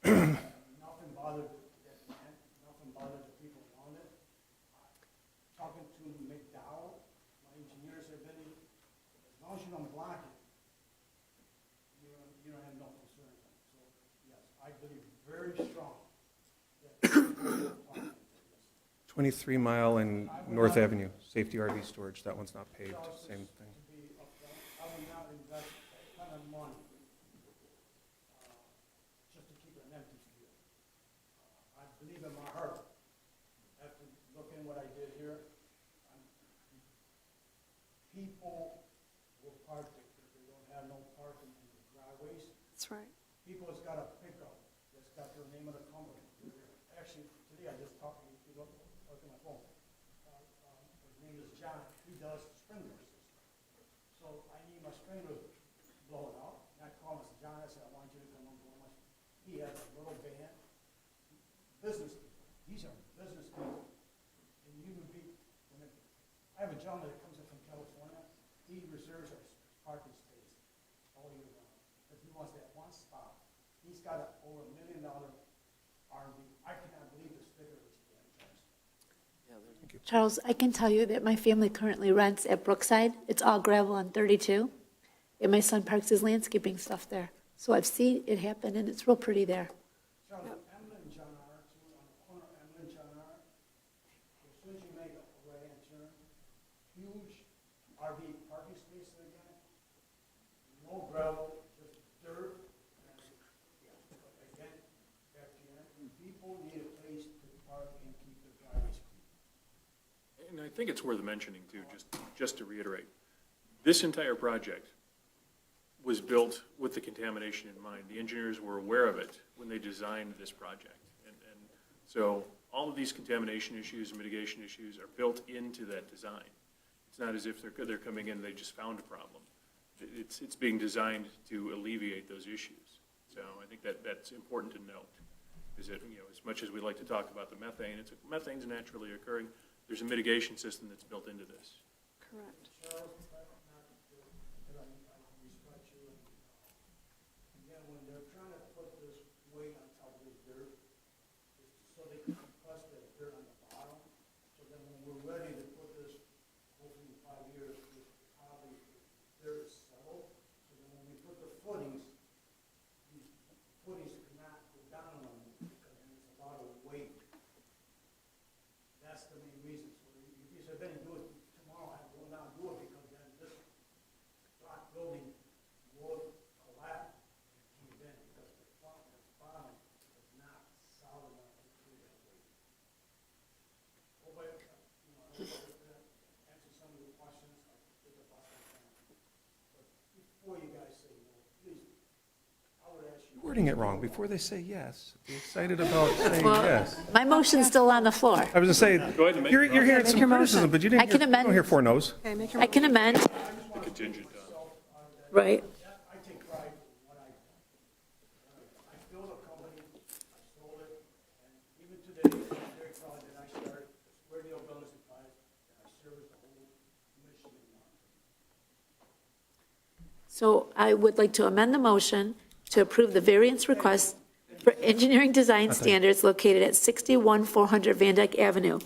Nothing bothered that man, nothing bothered the people around it. Talking to McDowell, my engineers have been, as long as you don't block it, you don't have no concerns. So, yes, I believe very strong that 23 Mile and North Avenue, safety RV storage, that one's not paved, same thing. to be upfront, I would not invest that kind of money just to keep an empty field. I believe in my heart, after looking what I did here, people will park there because they don't have no parking in the driveways. That's right. People that's got a pickup, that's got the name of the company. Actually, today I just talked to you, look at my phone. His name is John, he does sprinkler system. So I need my sprinkler blown out, and I called Mr. John, I said, I want you to come and blow my, he has a little van, business people, these are business people. And you would be, I have a gentleman that comes in from California, he reserves a parking space all year round, because he wants that one spot. He's got over $1 million RV. I cannot believe this figure is being charged. Charles, I can tell you that my family currently rents at Brookside. It's all gravel on 32. And my son parks his landscaping stuff there. So I've seen it happen, and it's real pretty there. Charles, Emlyn and John R., too, on the corner of Emlyn and John R., as soon as you make a right-hand turn, huge RV parking spaces again, no gravel, just dirt, and, yeah, but again, back to you, people need a place to park and keep their driveways clean. And I think it's worth mentioning too, just to reiterate, this entire project was built with the contamination in mind. The engineers were aware of it when they designed this project. And so all of these contamination issues, mitigation issues are built into that design. It's not as if they're coming in, they just found a problem. It's being designed to alleviate those issues. So I think that's important to note, is that, as much as we like to talk about the methane, methane's naturally occurring. There's a mitigation system that's built into this. Correct. Charles, I respect you, and again, when they're trying to put this weight on top of this dirt, it's so they can compress that dirt on the bottom, so then when we're ready to put this, hopefully in 5 years, this probably dirt is settled, so then when we put the footings, these footings cannot go down on them, because then it's a lot of weight. That's the main reason. So if you said, Ben, do it tomorrow, I will not do it, because then this block building will collapse and cave in, because the bottom is not solid enough to carry that weight. Hope I, answer some of your questions. I did the best I can. But before you guys say no, please, I would ask you. Wording it wrong. Before they say yes, be excited about saying Well, yes. my motion's still on the floor. I was going to say, Go ahead and make you're your hearing Make some your motion. criticism, but you I didn't can hear, you amend- don't hear four no's. Okay, make your I can amend, The contingent on. right? I take pride in what I've done. I built a company, I sold it, and even today, I'm very proud that I started Square Deal Building Supplies, and I service the whole Michigan market. So I would like to amend the motion to approve the variance request for engineering design standards located at 61-400 Van Dyke Avenue,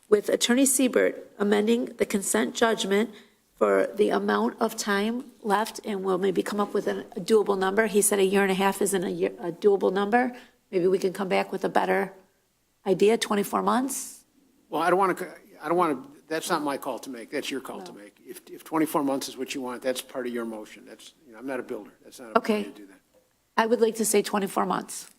with Attorney Siebert amending the consent judgment for the amount of time left, and we'll maybe come up with a doable number. He said 1.5 years isn't a doable number. Maybe we can come back with a better idea, 24 months? Well, I don't want to, that's not my call to make, that's your call to make. If 24 months is what you want, that's part of your motion. That's, I'm not a builder, that's not up to me to do that. I would like to say 24 months.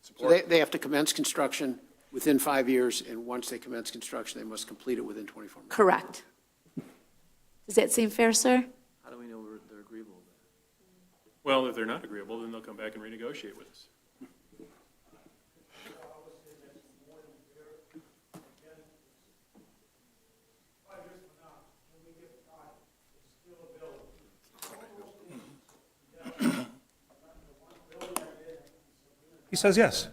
So they have to commence construction within 5 years, and once they commence construction, they must complete it within 24 months. Correct. Does that seem fair, sir? How do we know they're agreeable? Well, if they're not agreeable, then they'll come back and renegotiate with us. He says yes.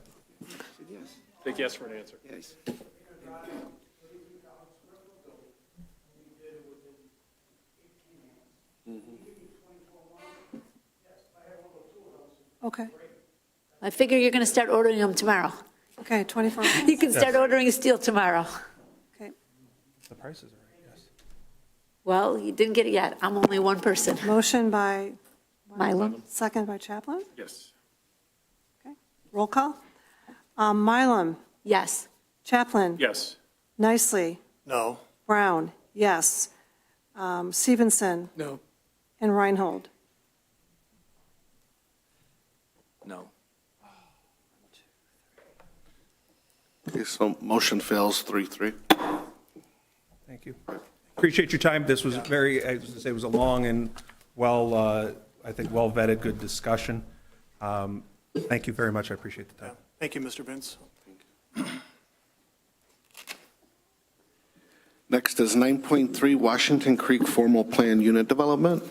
Take yes for an answer. Yes. Okay, I figure you're going to start ordering them tomorrow. okay, 24 months. You can start ordering steel tomorrow. Okay. The prices are right, yes. Well, you didn't get it yet. I'm only one person. Motion by Mylum? second by Chaplin. Yes. Okay, roll call. Mylum, Yes. Chaplin. Yes. Nicely, No. Brown, yes. Stevenson No. and Reinhold. No. Okay, so motion fails 3-3. Thank you. Appreciate your time. This was very, I was going to say, it was a long and well, I think, well vetted, good discussion. Thank you very much. I appreciate the time. Thank you, Mr. Vince. Next is 9.3 Washington Creek Formal Plan Unit Development.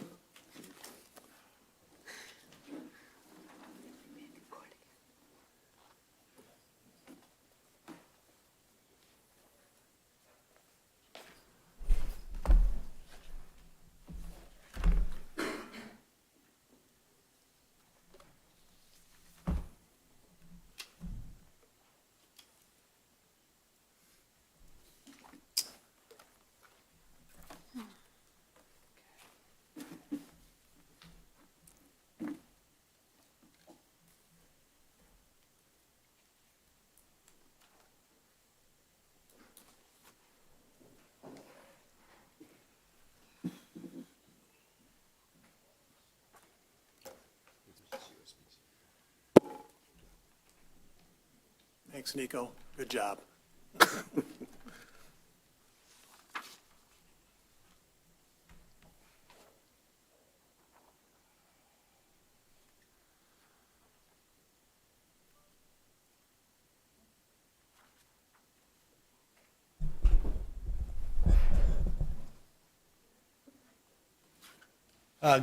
Thanks, Nico. Good job.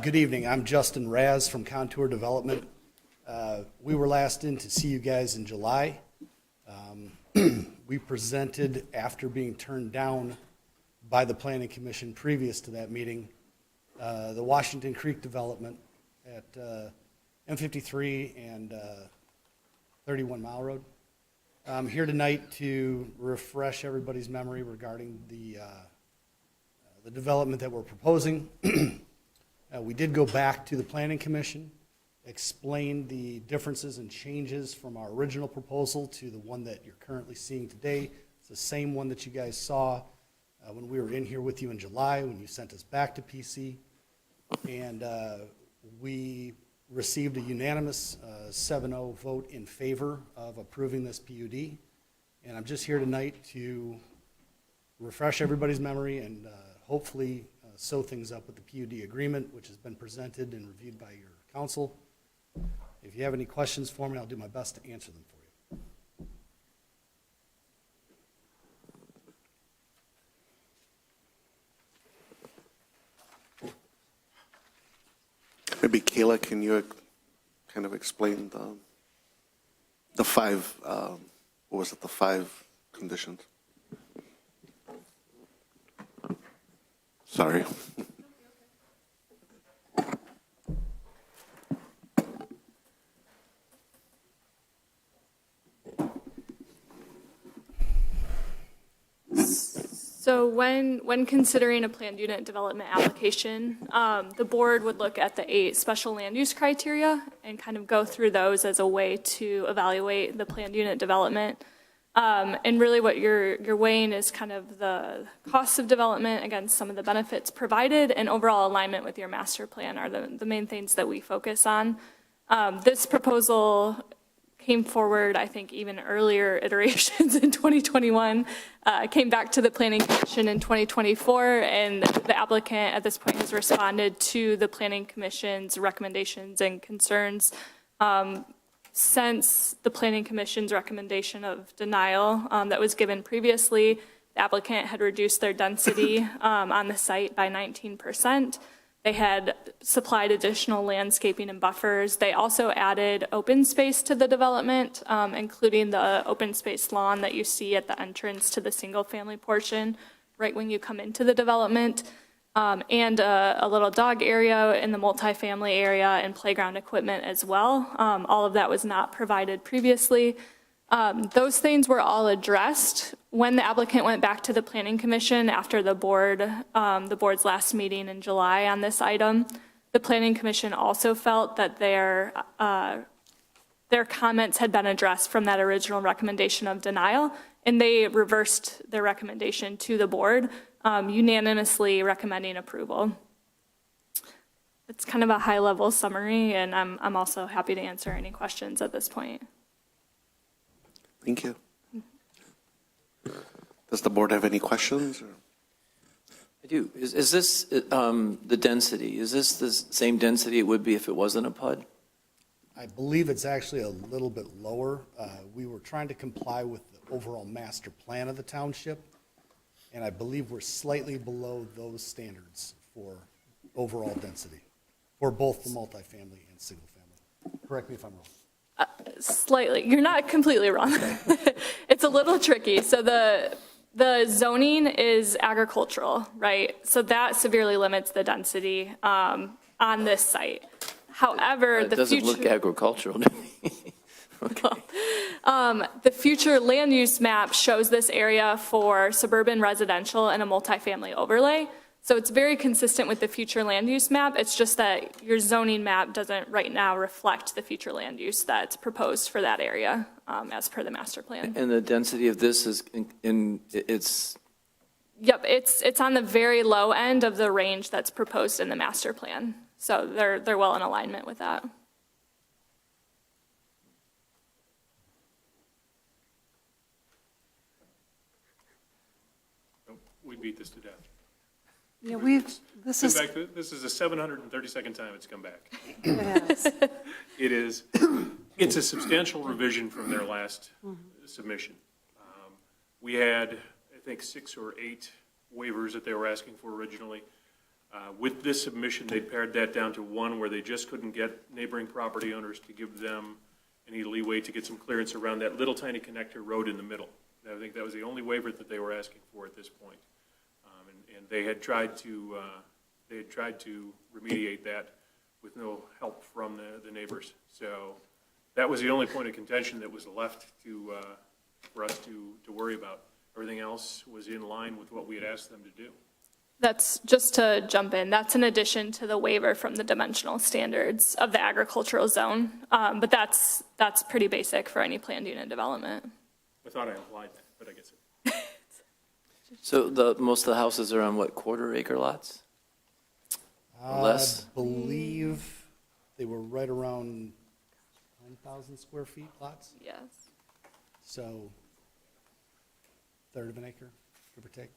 Good evening. I'm Justin Raz from Contour Development. We were last in to see you guys in July. We presented after being turned down by the Planning Commission previous to that meeting, the Washington Creek development at M53 and 31 Mile Road. I'm here tonight to refresh everybody's memory regarding the development that we're proposing. We did go back to the Planning Commission, explain the differences and changes from our original proposal to the one that you're currently seeing today. It's the same one that you guys saw when we were in here with you in July, when you sent us back to PC. And we received a unanimous 7-0 vote in favor of approving this PUD. And I'm just here tonight to refresh everybody's memory and hopefully sew things up with the PUD agreement, which has been presented and reviewed by your council. If you have any questions for me, I'll do my best to answer them for you. Maybe Kayla, can you kind of explain the five, what was it, the 5 conditions? Sorry. So when considering a planned unit development application, the board would look at the 8 special land use criteria and kind of go through those as a way to evaluate the planned unit development. And really what you're weighing is kind of the costs of development against some of the benefits provided, and overall alignment with your master plan are the main things that we focus on. This proposal came forward, I think, even earlier iterations in 2021, came back to the Planning Commission in 2024, and the applicant at this point has responded to the Planning Commission's recommendations and concerns. Since the Planning Commission's recommendation of denial that was given previously, the applicant had reduced their density on the site by 19%. They had supplied additional landscaping and buffers. They also added open space to the development, including the open space lawn that you see at the entrance to the single-family portion right when you come into the development. And a little dog area in the multifamily area and playground equipment as well. All of that was not provided previously. Those things were all addressed when the applicant went back to the Planning Commission after the board's last meeting in July on this item. The Planning Commission also felt that their comments had been addressed from that original recommendation of denial, and they reversed their recommendation to the board, unanimously recommending approval. It's kind of a high-level summary, and I'm also happy to answer any questions at this point. Thank you. Does the board have any questions? I do. Is this the density? Is this the same density it would be if it wasn't a PUD? I believe it's actually a little bit lower. We were trying to comply with the overall master plan of the township, and I believe we're slightly below those standards for overall density for both the multifamily and single family. Correct me if I'm wrong. Slightly. You're not completely wrong. It's a little tricky. So the zoning is agricultural, right? So that severely limits the density on this site. However, it doesn't look agricultural to me. Okay. The future land use map shows this area for suburban residential and a multifamily overlay. So it's very consistent with the future land use map. It's just that your zoning map doesn't right now reflect the future land use that's proposed for that area as per the master plan. And the density of this is Yep, it's on the very low end of the range that's proposed in the master plan. So they're well in alignment with that. we beat this to death. Yeah, this Come is, back this is the 732nd time it's come back. it is. It is, it's a substantial revision from their last submission. We had, I think, 6 or 8 waivers that they were asking for originally. With this submission, they pared that down to 1 where they just couldn't get neighboring property owners to give them any leeway to get some clearance around that little tiny connector road in the middle. I think that was the only waiver that they were asking for at this point. And they had tried to remediate that with no help from the neighbors. So that was the only point of contention that was left for us to worry about. Everything else was in line with what we had asked them to do. That's, just to jump in, that's in addition to the waiver from the dimensional standards of the agricultural zone. But that's pretty basic for any planned unit development. I thought I implied that, but I guess it. So most of the houses are on what, quarter-acre lots? Or less? I believe they were right around 9,000 square feet lots, Yes. so third of an acre, give or take.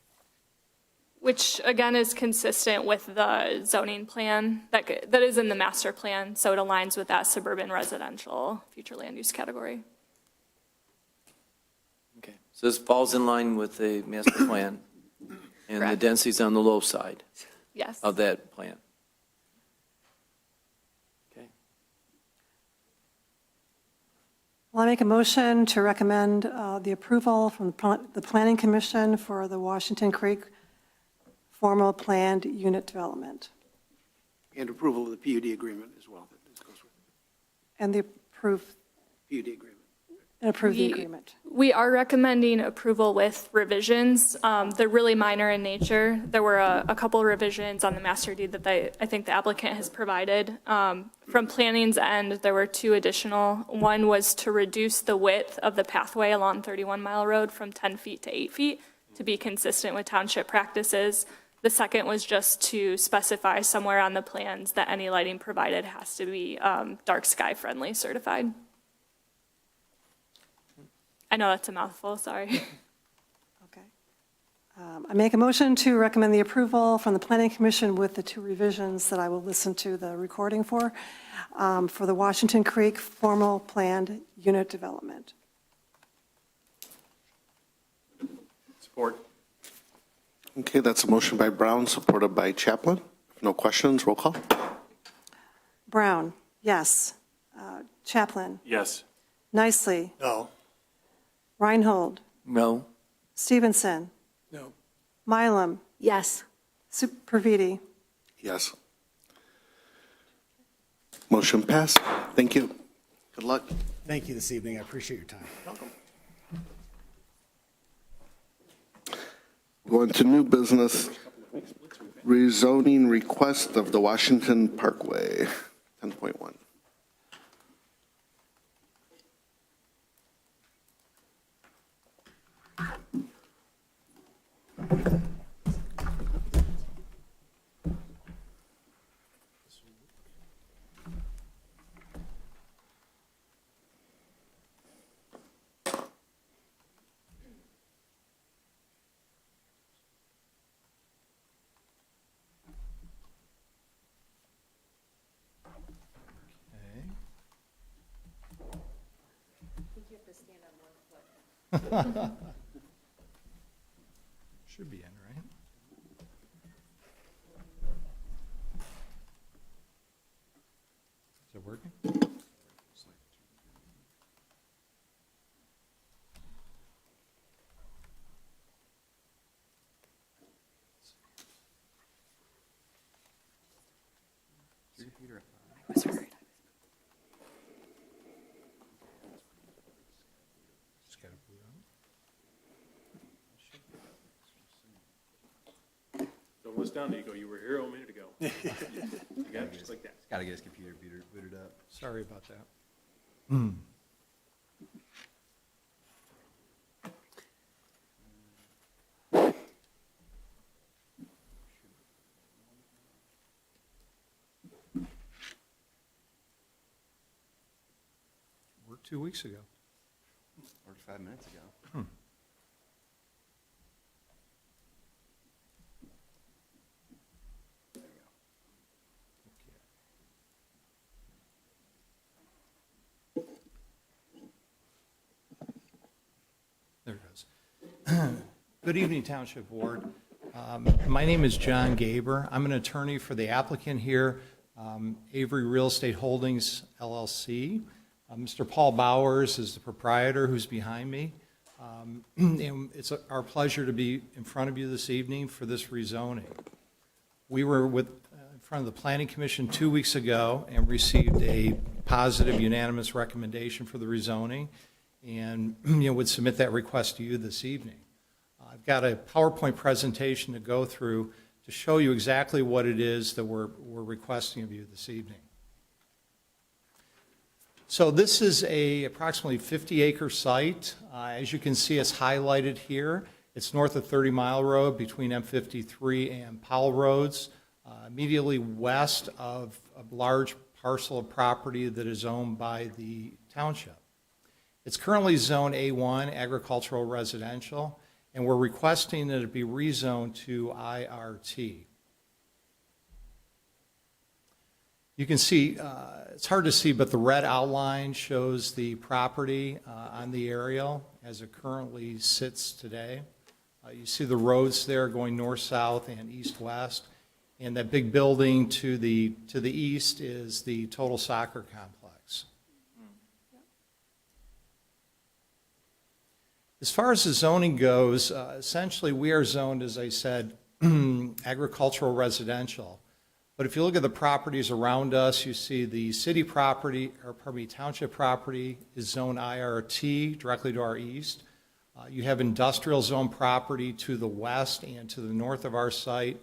Which, again, is consistent with the zoning plan that is in the master plan, so it aligns with that suburban residential future land use category. Okay, so this falls in line with the master plan, and the Correct. density's on the low side Yes. of that plan. Okay. Well, I make a motion to recommend the approval from the Planning Commission for the Washington Creek formal planned unit development. And approval of the PUD agreement as well. That this goes with And approve PUD agreement. the agreement. We are recommending approval with revisions. They're really minor in nature. There were a couple revisions on the master deed that I think the applicant has provided. From planning's end, there were 2 additional. One was to reduce the width of the pathway along 31 Mile Road from 10 feet to 8 feet to be consistent with township practices. The second was just to specify somewhere on the plans that any lighting provided has to be dark sky friendly certified. I know that's a mouthful, sorry. Okay. I make a motion to recommend the approval from the Planning Commission with the 2 revisions that I will listen to the recording for the Washington Creek formal planned unit development. Support. Okay, that's a motion by Brown, supported by Chaplin. If no questions, roll call. Brown, yes. Chaplin, Yes. Nicely, No. Reinhold, No? Stevenson, No. Mylum, Yes. Superviti. Yes. Motion passed. Thank you. Good luck. Thank you this evening, I appreciate your time. Going to new business, rezoning request of the Washington Parkway, 10.1. Should be in, right? Is it working? Just gotta boot up. Almost down, Nico. You were here a minute ago. You got it just like that. Gotta get his computer booted up. Sorry about that. Worked 2 weeks ago. Worked 5 minutes ago. Good evening, Township Board. My name is John Gaber. I'm an attorney for the applicant here, Avery Real Estate Holdings, LLC. Mr. Paul Bowers is the proprietor who's behind me. And it's our pleasure to be in front of you this evening for this rezoning. We were in front of the Planning Commission 2 weeks ago and received a positive unanimous recommendation for the rezoning, and would submit that request to you this evening. I've got a PowerPoint presentation to go through to show you exactly what it is that we're requesting of you this evening. So this is a approximately 50-acre site. As you can see, it's highlighted here. It's north of 30 Mile Road between M53 and Powell Roads, immediately west of a large parcel of property that is owned by the township. It's currently zoned A1, agricultural residential, and we're requesting that it be rezoned to IRT. You can see, it's hard to see, but the red outline shows the property on the aerial as it currently sits today. You see the roads there going north-south and east-west, and that big building to the east is the total soccer complex. As far as the zoning goes, essentially we are zoned, as I said, agricultural residential. But if you look at the properties around us, you see the city property, or pardon me, township property is zone IRT directly to our east. You have industrial zone property to the west and to the north of our site,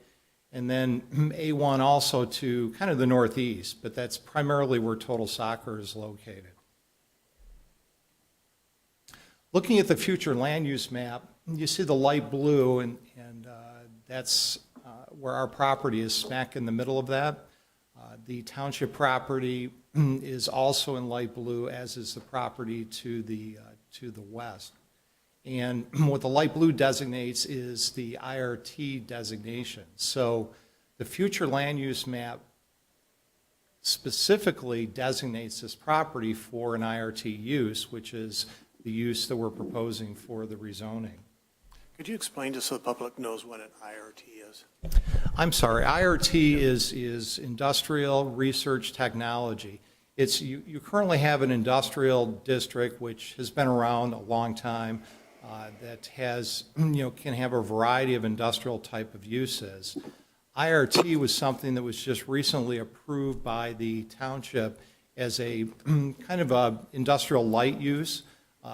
and then A1 also to kind of the northeast, but that's primarily where Total Soccer is located. Looking at the future land use map, you see the light blue, and that's where our property is smack in the middle of that. The township property is also in light blue, as is the property to the west. And what the light blue designates is the IRT designation. So the future land use map specifically designates this property for an IRT use, which is the use that we're proposing for the rezoning. Could you explain just so the public knows what an IRT is? I'm sorry, IRT is Industrial Research Technology. It's, you currently have an industrial district which has been around a long time, that has, can have a variety of industrial type of uses. IRT was something that was just recently approved by the township as a kind of a industrial light use.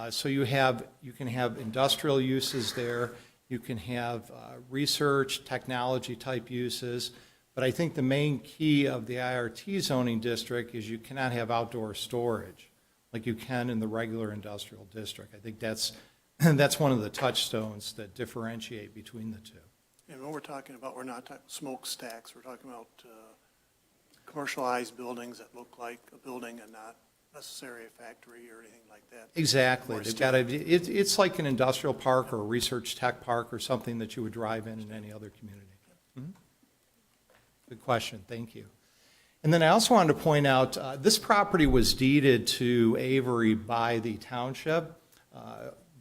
So you can have industrial uses there, you can have research, technology type uses, but I think the main key of the IRT zoning district is you cannot have outdoor storage like you can in the regular industrial district. I think that's one of the touchstones that differentiate between the two. And when we're talking about, we're not talking smokestacks, we're talking about commercialized buildings that look like a building and not necessarily a factory or anything like that. Exactly. It's like an industrial park or a research tech park or something that you would drive in any other community. Mm-hmm. Good question. Thank you. And then I also wanted to point out, this property was deeded to Avery by the township,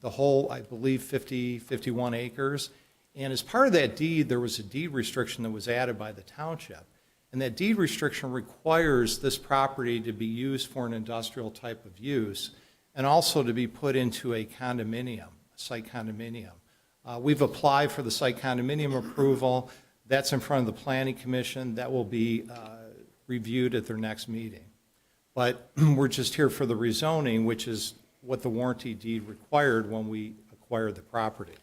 the whole, I believe, 51 acres. And as part of that deed, there was a deed restriction that was added by the township. And that deed restriction requires this property to be used for an industrial type of use and also to be put into a condominium, a site condominium. We've applied for the site condominium approval. That's in front of the Planning Commission. That will be reviewed at their next meeting. But we're just here for the rezoning, which is what the warranty deed required when we acquired the property.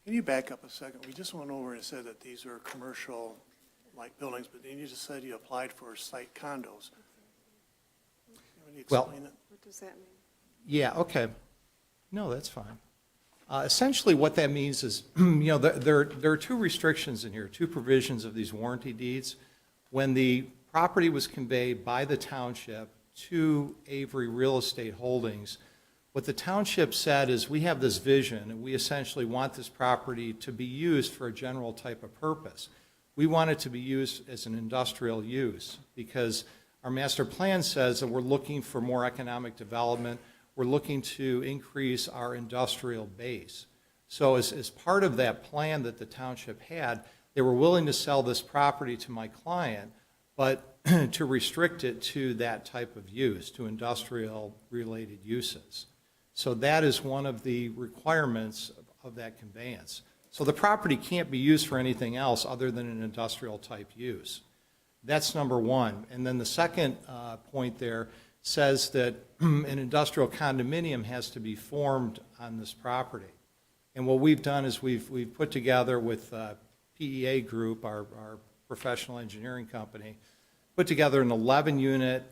Can you back up a second? We just went over and said that these are commercial like buildings, but then you just said you applied for site condos. Can you explain it? What does that mean? Yeah, okay. No, that's fine. Essentially what that means is, there are two restrictions in here, two provisions of these warranty deeds. When the property was conveyed by the township to Avery Real Estate Holdings, what the township said is we have this vision and we essentially want this property to be used for a general type of purpose. We want it to be used as an industrial use because our master plan says that we're looking for more economic development. We're looking to increase our industrial base. So as part of that plan that the township had, they were willing to sell this property to my client, but to restrict it to that type of use, to industrial-related uses. So that is one of the requirements of that conveyance. So the property can't be used for anything else other than an industrial-type use. That's number one. And then the second point there says that an industrial condominium has to be formed on this property. And what we've done is we've put together with PEA Group, our professional engineering company, put together an 11-unit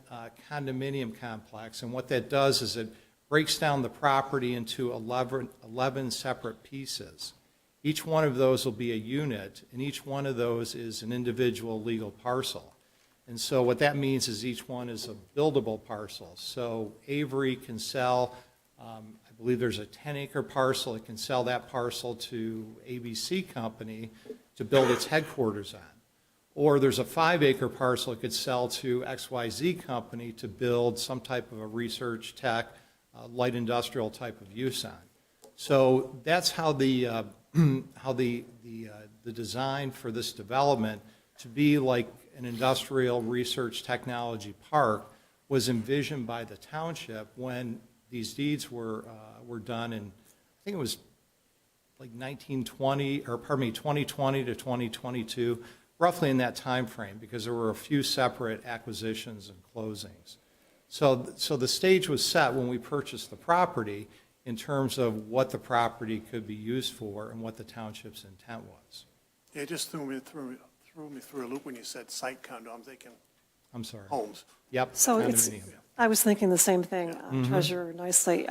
condominium complex. And what that does is it breaks down the property into 11 separate pieces. Each one of those will be a unit, and each one of those is an individual legal parcel. And so what that means is each one is a buildable parcel. So Avery can sell, I believe there's a 10-acre parcel. It can sell that parcel to ABC Company to build its headquarters on. Or there's a 5-acre parcel it could sell to XYZ Company to build some type of a research tech, light industrial type of use on. So that's how the design for this development to be like an industrial research technology park was envisioned by the township when these deeds were done in, I think it was like 2020 to 2022, roughly in that time frame, because there were a few separate acquisitions and closings. So the stage was set when we purchased the property in terms of what the property could be used for and what the township's intent was. Yeah, it just threw me through a loop when you said site condo. I'm thinking I'm sorry. homes. Yep. So it's, condominium. I was thinking the same thing, Treasurer, nicely.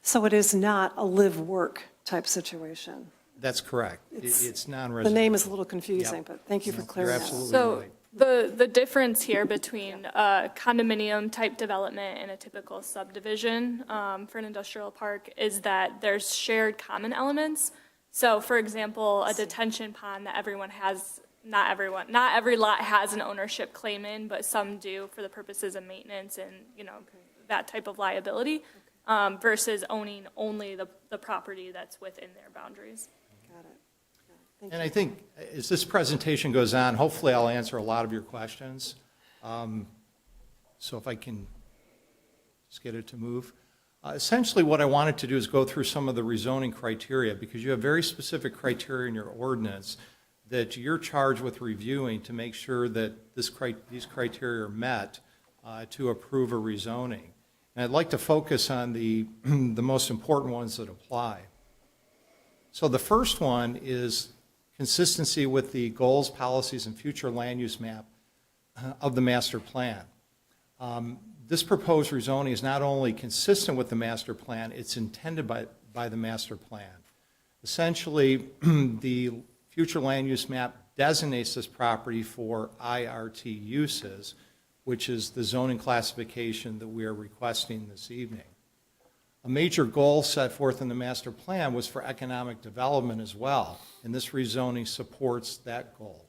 So it is not a live-work type situation. That's correct. It's- It's non-residential. The name is a little confusing, Yep. but thank you for No, clearing you're that up. absolutely So right. the difference here between a condominium type development and a typical subdivision for an industrial park is that there's shared common elements. So for example, a detention pond that everyone has, not every lot has an ownership claim in, but some do for the purposes of maintenance and, that type of liability versus owning only the property that's within their boundaries. Got it. Thank And you. I think as this presentation goes on, hopefully I'll answer a lot of your questions. So if I can just get it to move. Essentially what I wanted to do is go through some of the rezoning criteria, because you have very specific criteria in your ordinance that you're charged with reviewing to make sure that these criteria are met to approve a rezoning. And I'd like to focus on the most important ones that apply. So the first one is consistency with the goals, policies, and future land use map of the master plan. This proposed rezoning is not only consistent with the master plan, it's intended by the master plan. Essentially, the future land use map designates this property for IRT uses, which is the zoning classification that we are requesting this evening. A major goal set forth in the master plan was for economic development as well, and this rezoning supports that goal.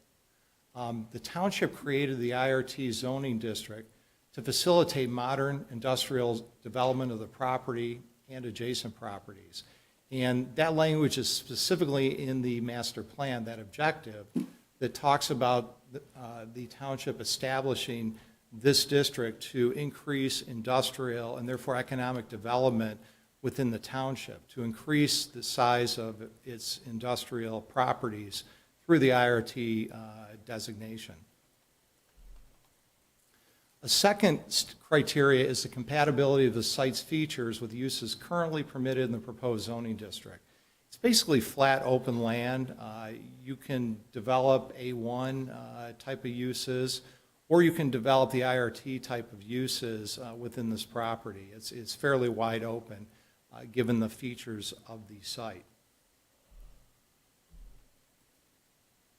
The township created the IRT zoning district to facilitate modern industrial development of the property and adjacent properties. And that language is specifically in the master plan, that objective, that talks about the township establishing this district to increase industrial and therefore economic development within the township, to increase the size of its industrial properties through the IRT designation. A second criteria is the compatibility of the site's features with uses currently permitted in the proposed zoning district. It's basically flat open land. You can develop A1 type of uses, or you can develop the IRT type of uses within this property. It's fairly wide open given the features of the site.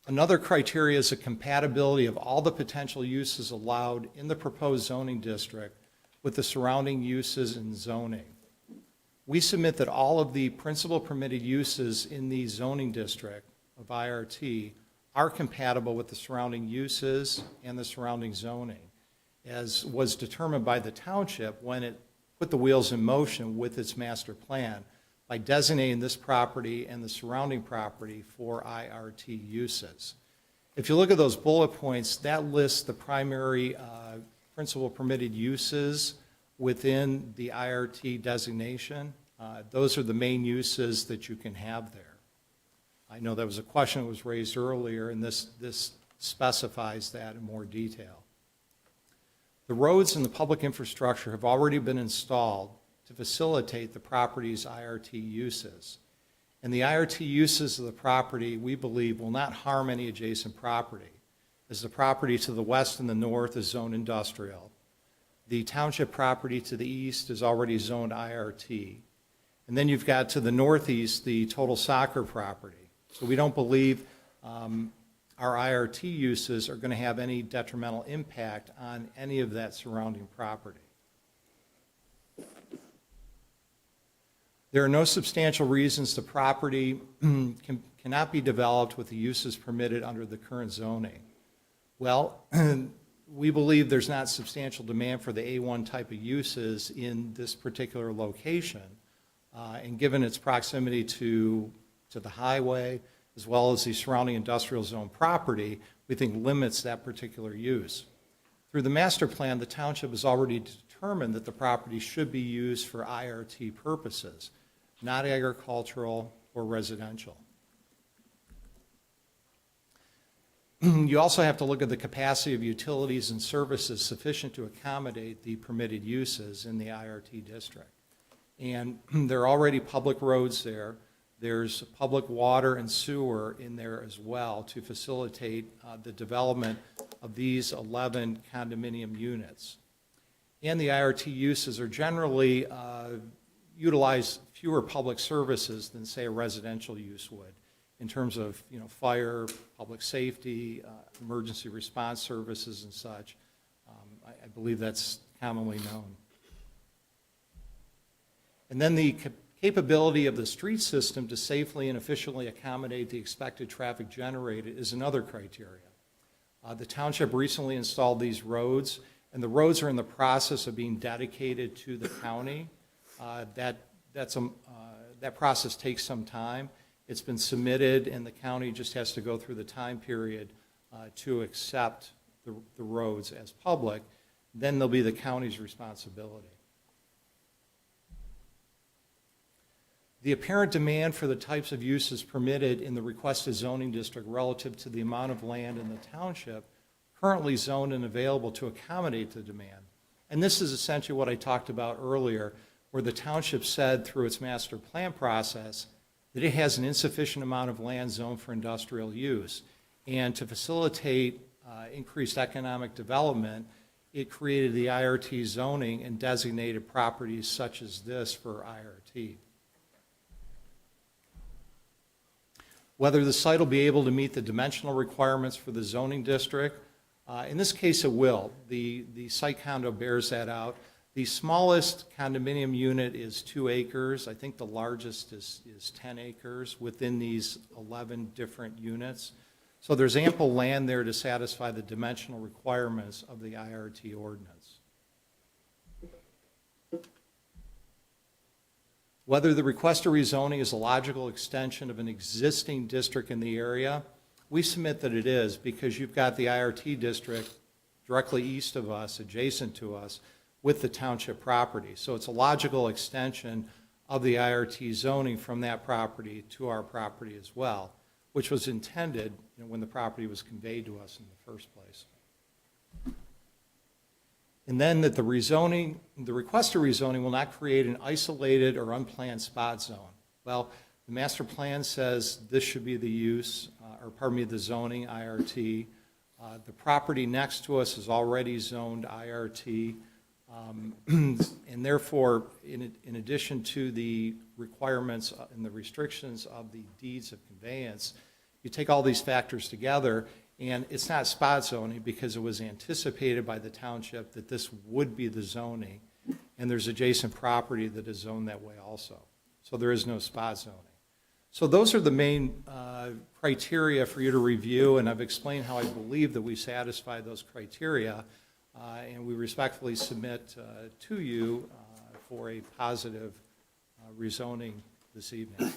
Another criteria is the compatibility of all the potential uses allowed in the proposed zoning district with the surrounding uses and zoning. We submit that all of the principal permitted uses in the zoning district of IRT are compatible with the surrounding uses and the surrounding zoning, as was determined by the township when it put the wheels in motion with its master plan by designating this property and the surrounding property for IRT uses. If you look at those bullet points, that lists the primary principal permitted uses within the IRT designation. Those are the main uses that you can have there. I know that was a question that was raised earlier, and this specifies that in more detail. The roads and the public infrastructure have already been installed to facilitate the property's IRT uses. And the IRT uses of the property, we believe, will not harm any adjacent property, as the property to the west and the north is zoned industrial. The township property to the east is already zoned IRT. And then you've got to the northeast the total soccer property. So we don't believe our IRT uses are going to have any detrimental impact on any of that surrounding property. There are no substantial reasons the property cannot be developed with the uses permitted under the current zoning. Well, we believe there's not substantial demand for the A1 type of uses in this particular location. And given its proximity to the highway, as well as the surrounding industrial zone property, we think limits that particular use. Through the master plan, the township has already determined that the property should be used for IRT purposes, not agricultural or residential. You also have to look at the capacity of utilities and services sufficient to accommodate the permitted uses in the IRT district. And there are already public roads there. There's public water and sewer in there as well to facilitate the development of these 11 condominium units. And the IRT uses are generally utilize fewer public services than, say, a residential use would, in terms of, fire, public safety, emergency response services and such. I believe that's commonly known. And then the capability of the street system to safely and efficiently accommodate the expected traffic generated is another criteria. The township recently installed these roads, and the roads are in the process of being dedicated to the county. That process takes some time. It's been submitted, and the county just has to go through the time period to accept the roads as public. Then they'll be the county's responsibility. The apparent demand for the types of uses permitted in the requested zoning district relative to the amount of land in the township currently zoned and available to accommodate the demand. And this is essentially what I talked about earlier, where the township said through its master plan process that it has an insufficient amount of land zoned for industrial use. And to facilitate increased economic development, it created the IRT zoning and designated properties such as this for IRT. Whether the site will be able to meet the dimensional requirements for the zoning district, in this case it will. The site condo bears that out. The smallest condominium unit is 2 acres. I think the largest is 10 acres within these 11 different units. So there's ample land there to satisfy the dimensional requirements of the IRT ordinance. Whether the request of rezoning is a logical extension of an existing district in the area, we submit that it is, because you've got the IRT district directly east of us, adjacent to us, with the township property. So it's a logical extension of the IRT zoning from that property to our property as well, which was intended when the property was conveyed to us in the first place. And then that the request of rezoning will not create an isolated or unplanned spot zone. Well, the master plan says this should be the use, the zoning, IRT. The property next to us is already zoned IRT. And therefore, in addition to the requirements and the restrictions of the deeds of conveyance, you take all these factors together, and it's not spot zoning because it was anticipated by the township that this would be the zoning, and there's adjacent property that is zoned that way also. So there is no spot zoning. So those are the main criteria for you to review, and I've explained how I believe that we satisfy those criteria, and we respectfully submit to you for a positive rezoning this evening.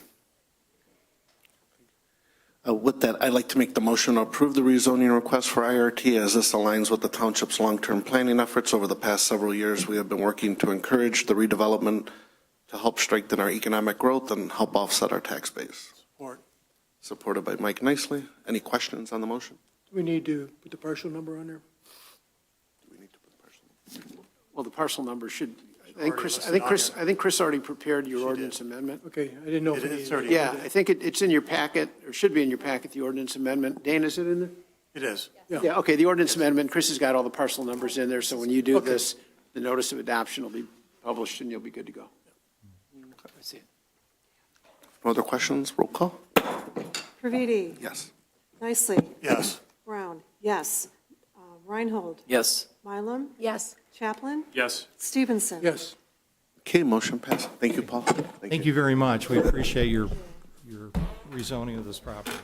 With that, I'd like to make the motion to approve the rezoning request for IRT as this aligns with the township's long-term planning efforts. Over the past several years, we have been working to encourage the redevelopment to help strengthen our economic growth and help offset our tax base. Support. Supported by Mike Nicely. Any questions on the motion? Do we need to put the parcel number on there? Well, the parcel number should, Already listed on I think Chris already prepared your She ordinance did. amendment. Okay, I didn't know if It it is needed. already. Yeah, I think it's in your packet, or should be in your packet, the ordinance amendment. Dane, is it in there? It is. Yeah, okay, the ordinance amendment, Chris has got all the parcel numbers in there, so when you do Okay. this, the notice of adoption will be published and you'll be good to go. I see it. No other questions? Roll call? Praviti? Yes. Nicely? Yes. Brown? Yes. Reinhold? Yes. Mylum? Yes. Chaplin? Yes. Stevenson? Yes. Okay, motion passed. Thank you, Paul. Thank you very much. We appreciate your rezoning of this property.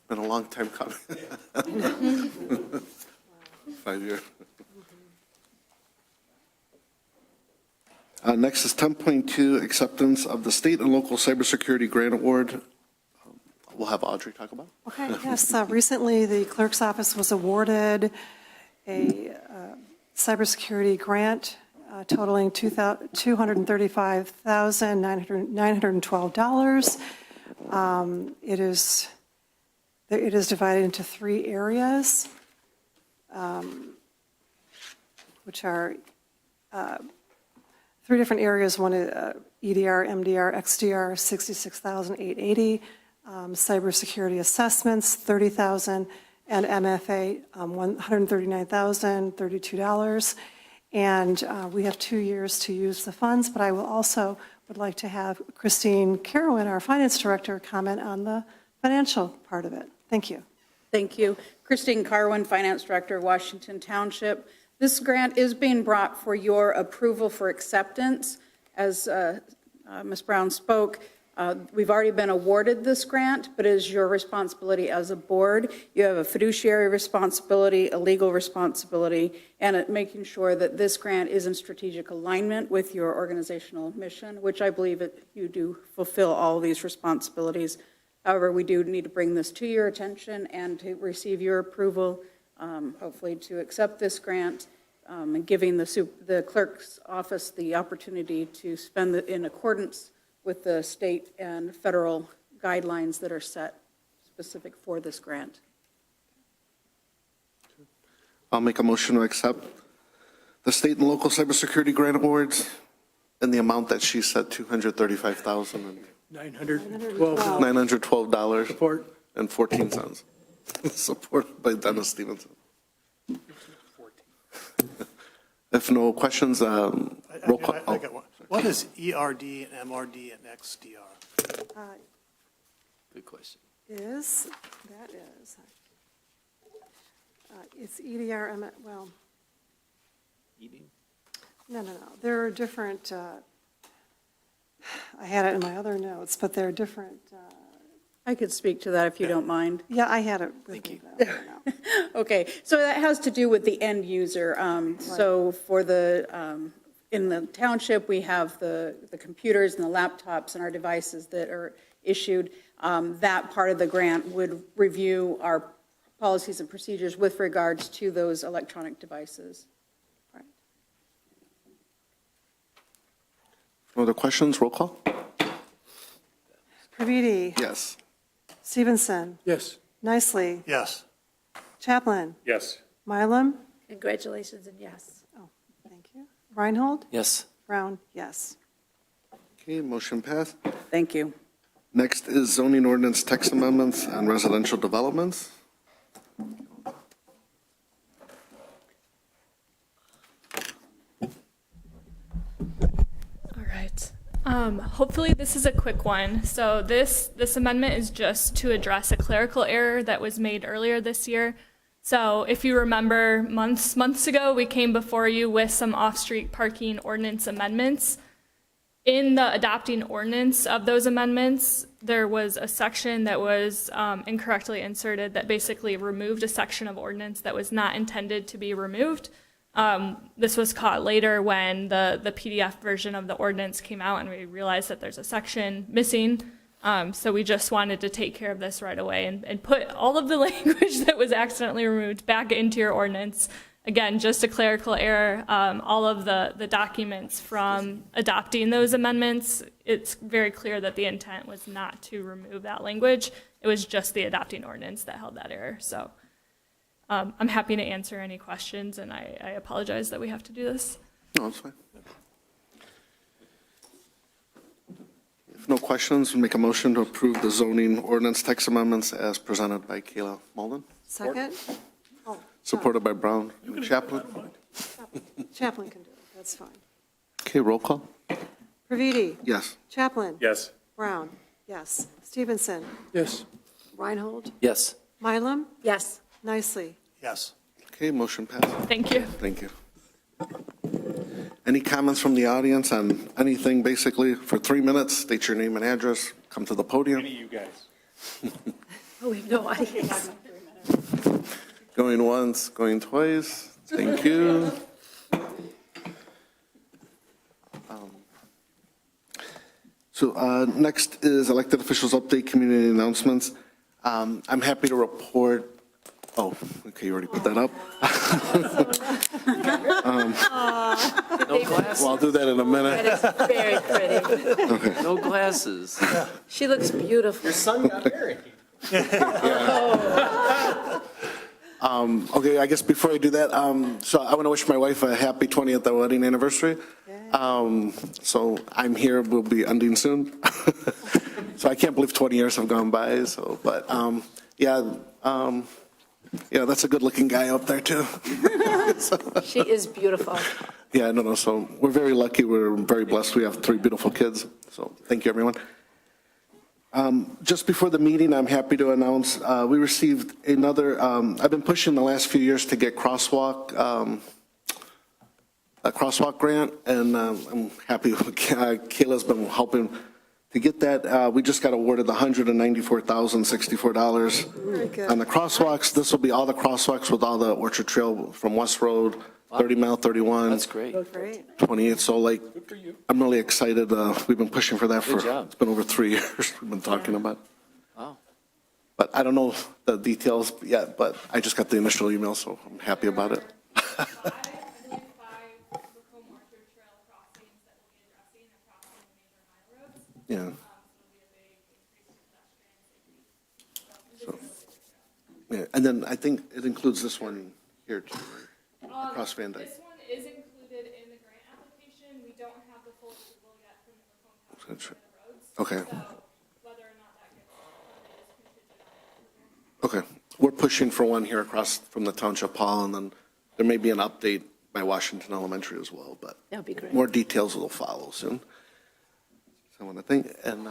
Been a long time coming. 5 years. Next is 10.2, acceptance of the state and local cybersecurity grant award. We'll have Audrey talk about. Okay, yes. Recently, the clerk's office was awarded a cybersecurity grant totaling $235,912. It is divided into 3 areas, which are 3 different areas. One is EDR, MDR, XDR, $66,880. Cybersecurity assessments, $30,000, and MFA, $139,032. And we have 2 years to use the funds, but I would like to have Christine Carowin, our finance director, comment on the financial part of it. Thank you. Thank you. Christine Carwin, Finance Director, Washington Township. This grant is being brought for your approval for acceptance. As Ms. Brown spoke, we've already been awarded this grant, but it is your responsibility as a board. You have a fiduciary responsibility, a legal responsibility, and making sure that this grant is in strategic alignment with your organizational mission, which I believe you do fulfill all of these responsibilities. However, we do need to bring this to your attention and to receive your approval, hopefully to accept this grant, and giving the clerk's office the opportunity to spend it in accordance with the state and federal guidelines that are set specific for this grant. I'll make a motion to accept the state and local cybersecurity grant awards in the amount that she said, $235,912. Support. And 14 cents. Supported by Dennis Stevenson. If no questions, roll call. I got one. What is ERD and MRD and XDR? Good question. It's EDR, well, no. There are different, I had it in my other notes, but there are different. I could speak to that if you don't mind. Yeah, I had it with me. Okay, so that has to do with the end user. So for in the township, we have the computers and the laptops and our devices that are issued. That part of the grant would review our policies and procedures with regards to those electronic devices. No other questions? Roll call. Praviti? Yes. Stevenson? Yes. Nicely? Yes. Chaplin? Yes. Mylum? Congratulations and yes. Thank you. Reinhold? Yes. Brown? Yes. Okay, motion passed. Thank you. Next is zoning ordinance text amendments on residential developments. All right. Hopefully this is a quick one. So this amendment is just to address a clerical error that was made earlier this year. So if you remember months ago, we came before you with some off-street parking ordinance amendments. In the adopting ordinance of those amendments, there was a section that was incorrectly inserted that basically removed a section of ordinance that was not intended to be removed. This was caught later when the PDF version of the ordinance came out and we realized that there's a section missing. So we just wanted to take care of this right away and put all of the language that was accidentally removed back into your ordinance. Again, just a clerical error. All of the documents from adopting those amendments, it's very clear that the intent was not to remove that language. It was just the adopting ordinance that held that error. So I'm happy to answer any questions, and I apologize that we have to do this. No, it's fine. If no questions, we'll make a motion to approve the zoning ordinance text amendments as presented by Kayla Malden, Second? Oh, supported by Brown and Chaplin. Chaplin can do it, that's fine. Okay, roll call. Praviti? Yes. Chaplin? Yes. Brown? Yes. Stevenson? Yes. Reinhold? Yes. Mylum? Yes. Nicely. Yes. Okay, motion passes. Thank you. Thank you. Any comments from the audience on anything, basically? For 3 minutes, state your name and address, come to the podium. Any of you guys? Oh, we have no audience. Going once, going twice. Thank you. So next is elected officials update, community announcements. I'm happy to report. Oh, okay, you already put that up. No glasses. Well, I'll do that in a minute. That is very pretty. No glasses. She looks beautiful. Your son got married. Okay, I guess before I do that, so I want to wish my wife a happy 20th wedding anniversary. So I'm here, we'll be ending soon. So I can't believe 20 years have gone by, so, but, yeah, that's a good-looking guy up there, too. She is beautiful. Yeah, no, so we're very lucky, we're very blessed, we have 3 beautiful kids, so thank you, everyone. Just before the meeting, I'm happy to announce, we received another, I've been pushing the last few years to get a crosswalk grant, and I'm happy Kayla's been helping to get that. We just got awarded the $194,064 on the crosswalks. This will be all the crosswalks with all the Orchard Trail from West Road, 30 Mile, 31. That's great. Great. 28, so like, I'm really excited. We've been pushing for that Good job. it's been over 3 years we've been talking about. Wow. But I don't know the details yet, but I just got the initial email, so I'm happy about it. Yeah. So, yeah, and then I think it includes this one here too, right? Across Van Dyke. This one is included in the grant application. We don't have the full approval yet from the Macomb Township roads. Okay. So whether or not that gets funded is contingent on approval. Okay. We're pushing for one here across from the Township Hall, and then there may be an update by Washington Elementary as well, but That would be great. more details will follow soon. I want to think, and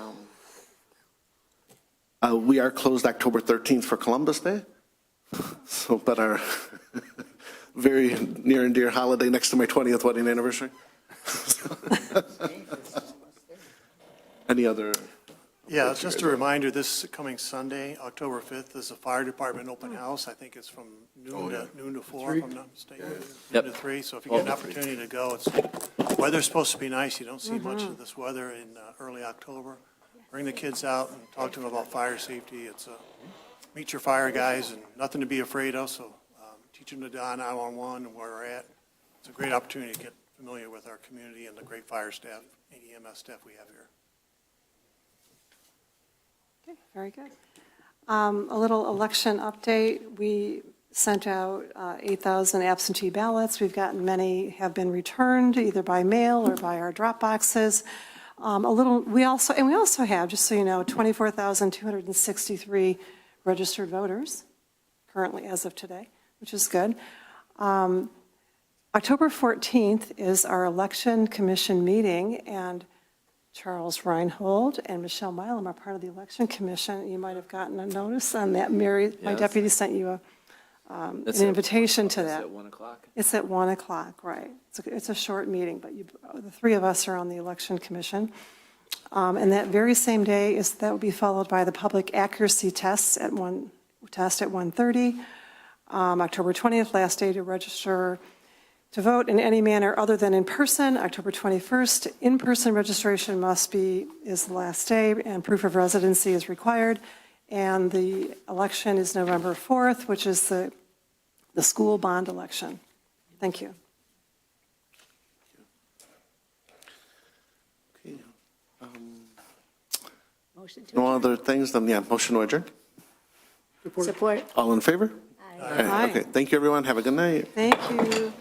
we are closed October 13th for Columbus Day. So, but our very near and dear holiday next to my 20th wedding anniversary. Any other? Yeah, it's just a reminder, this coming Sunday, October 5th, is a fire department open house. I think it's from noon to 4, if I'm not mistaken. Yep. Noon to 3, so if you get an opportunity to go, weather's supposed to be nice. You don't see much of this weather in early October. Bring the kids out and talk to them about fire safety. It's meet your fire guys and nothing to be afraid of, so teach them to dial 911 and where we're at. It's a great opportunity to get familiar with our community and the great fire staff, EMS staff we have here. Okay, very good. A little election update. We sent out 8,000 absentee ballots. We've gotten many have been returned either by mail or by our drop boxes. We also have, just so you know, 24,263 registered voters currently as of today, which is good. October 14th is our election commission meeting, and Charles Reinhold and Michelle Milam are part of the election commission. You might have gotten a notice on that. Mary, my Yes. deputy, sent you an invitation to that. It's at 1 o'clock. It's at 1 o'clock, right. It's a short meeting, but the 3 of us are on the election commission. And that very same day that will be followed by the public accuracy tests at 1:30. October 20th, last day to register to vote in any manner other than in person, October 21st. In-person registration is the last day, and proof of residency is required. And the election is November 4th, which is the school bond election. Thank you. Okay. Motion to No adjourn. other things, then, yeah, motion to adjourn. Support. All in favor? Aye. Okay, thank you, everyone. Have a good night. Thank you.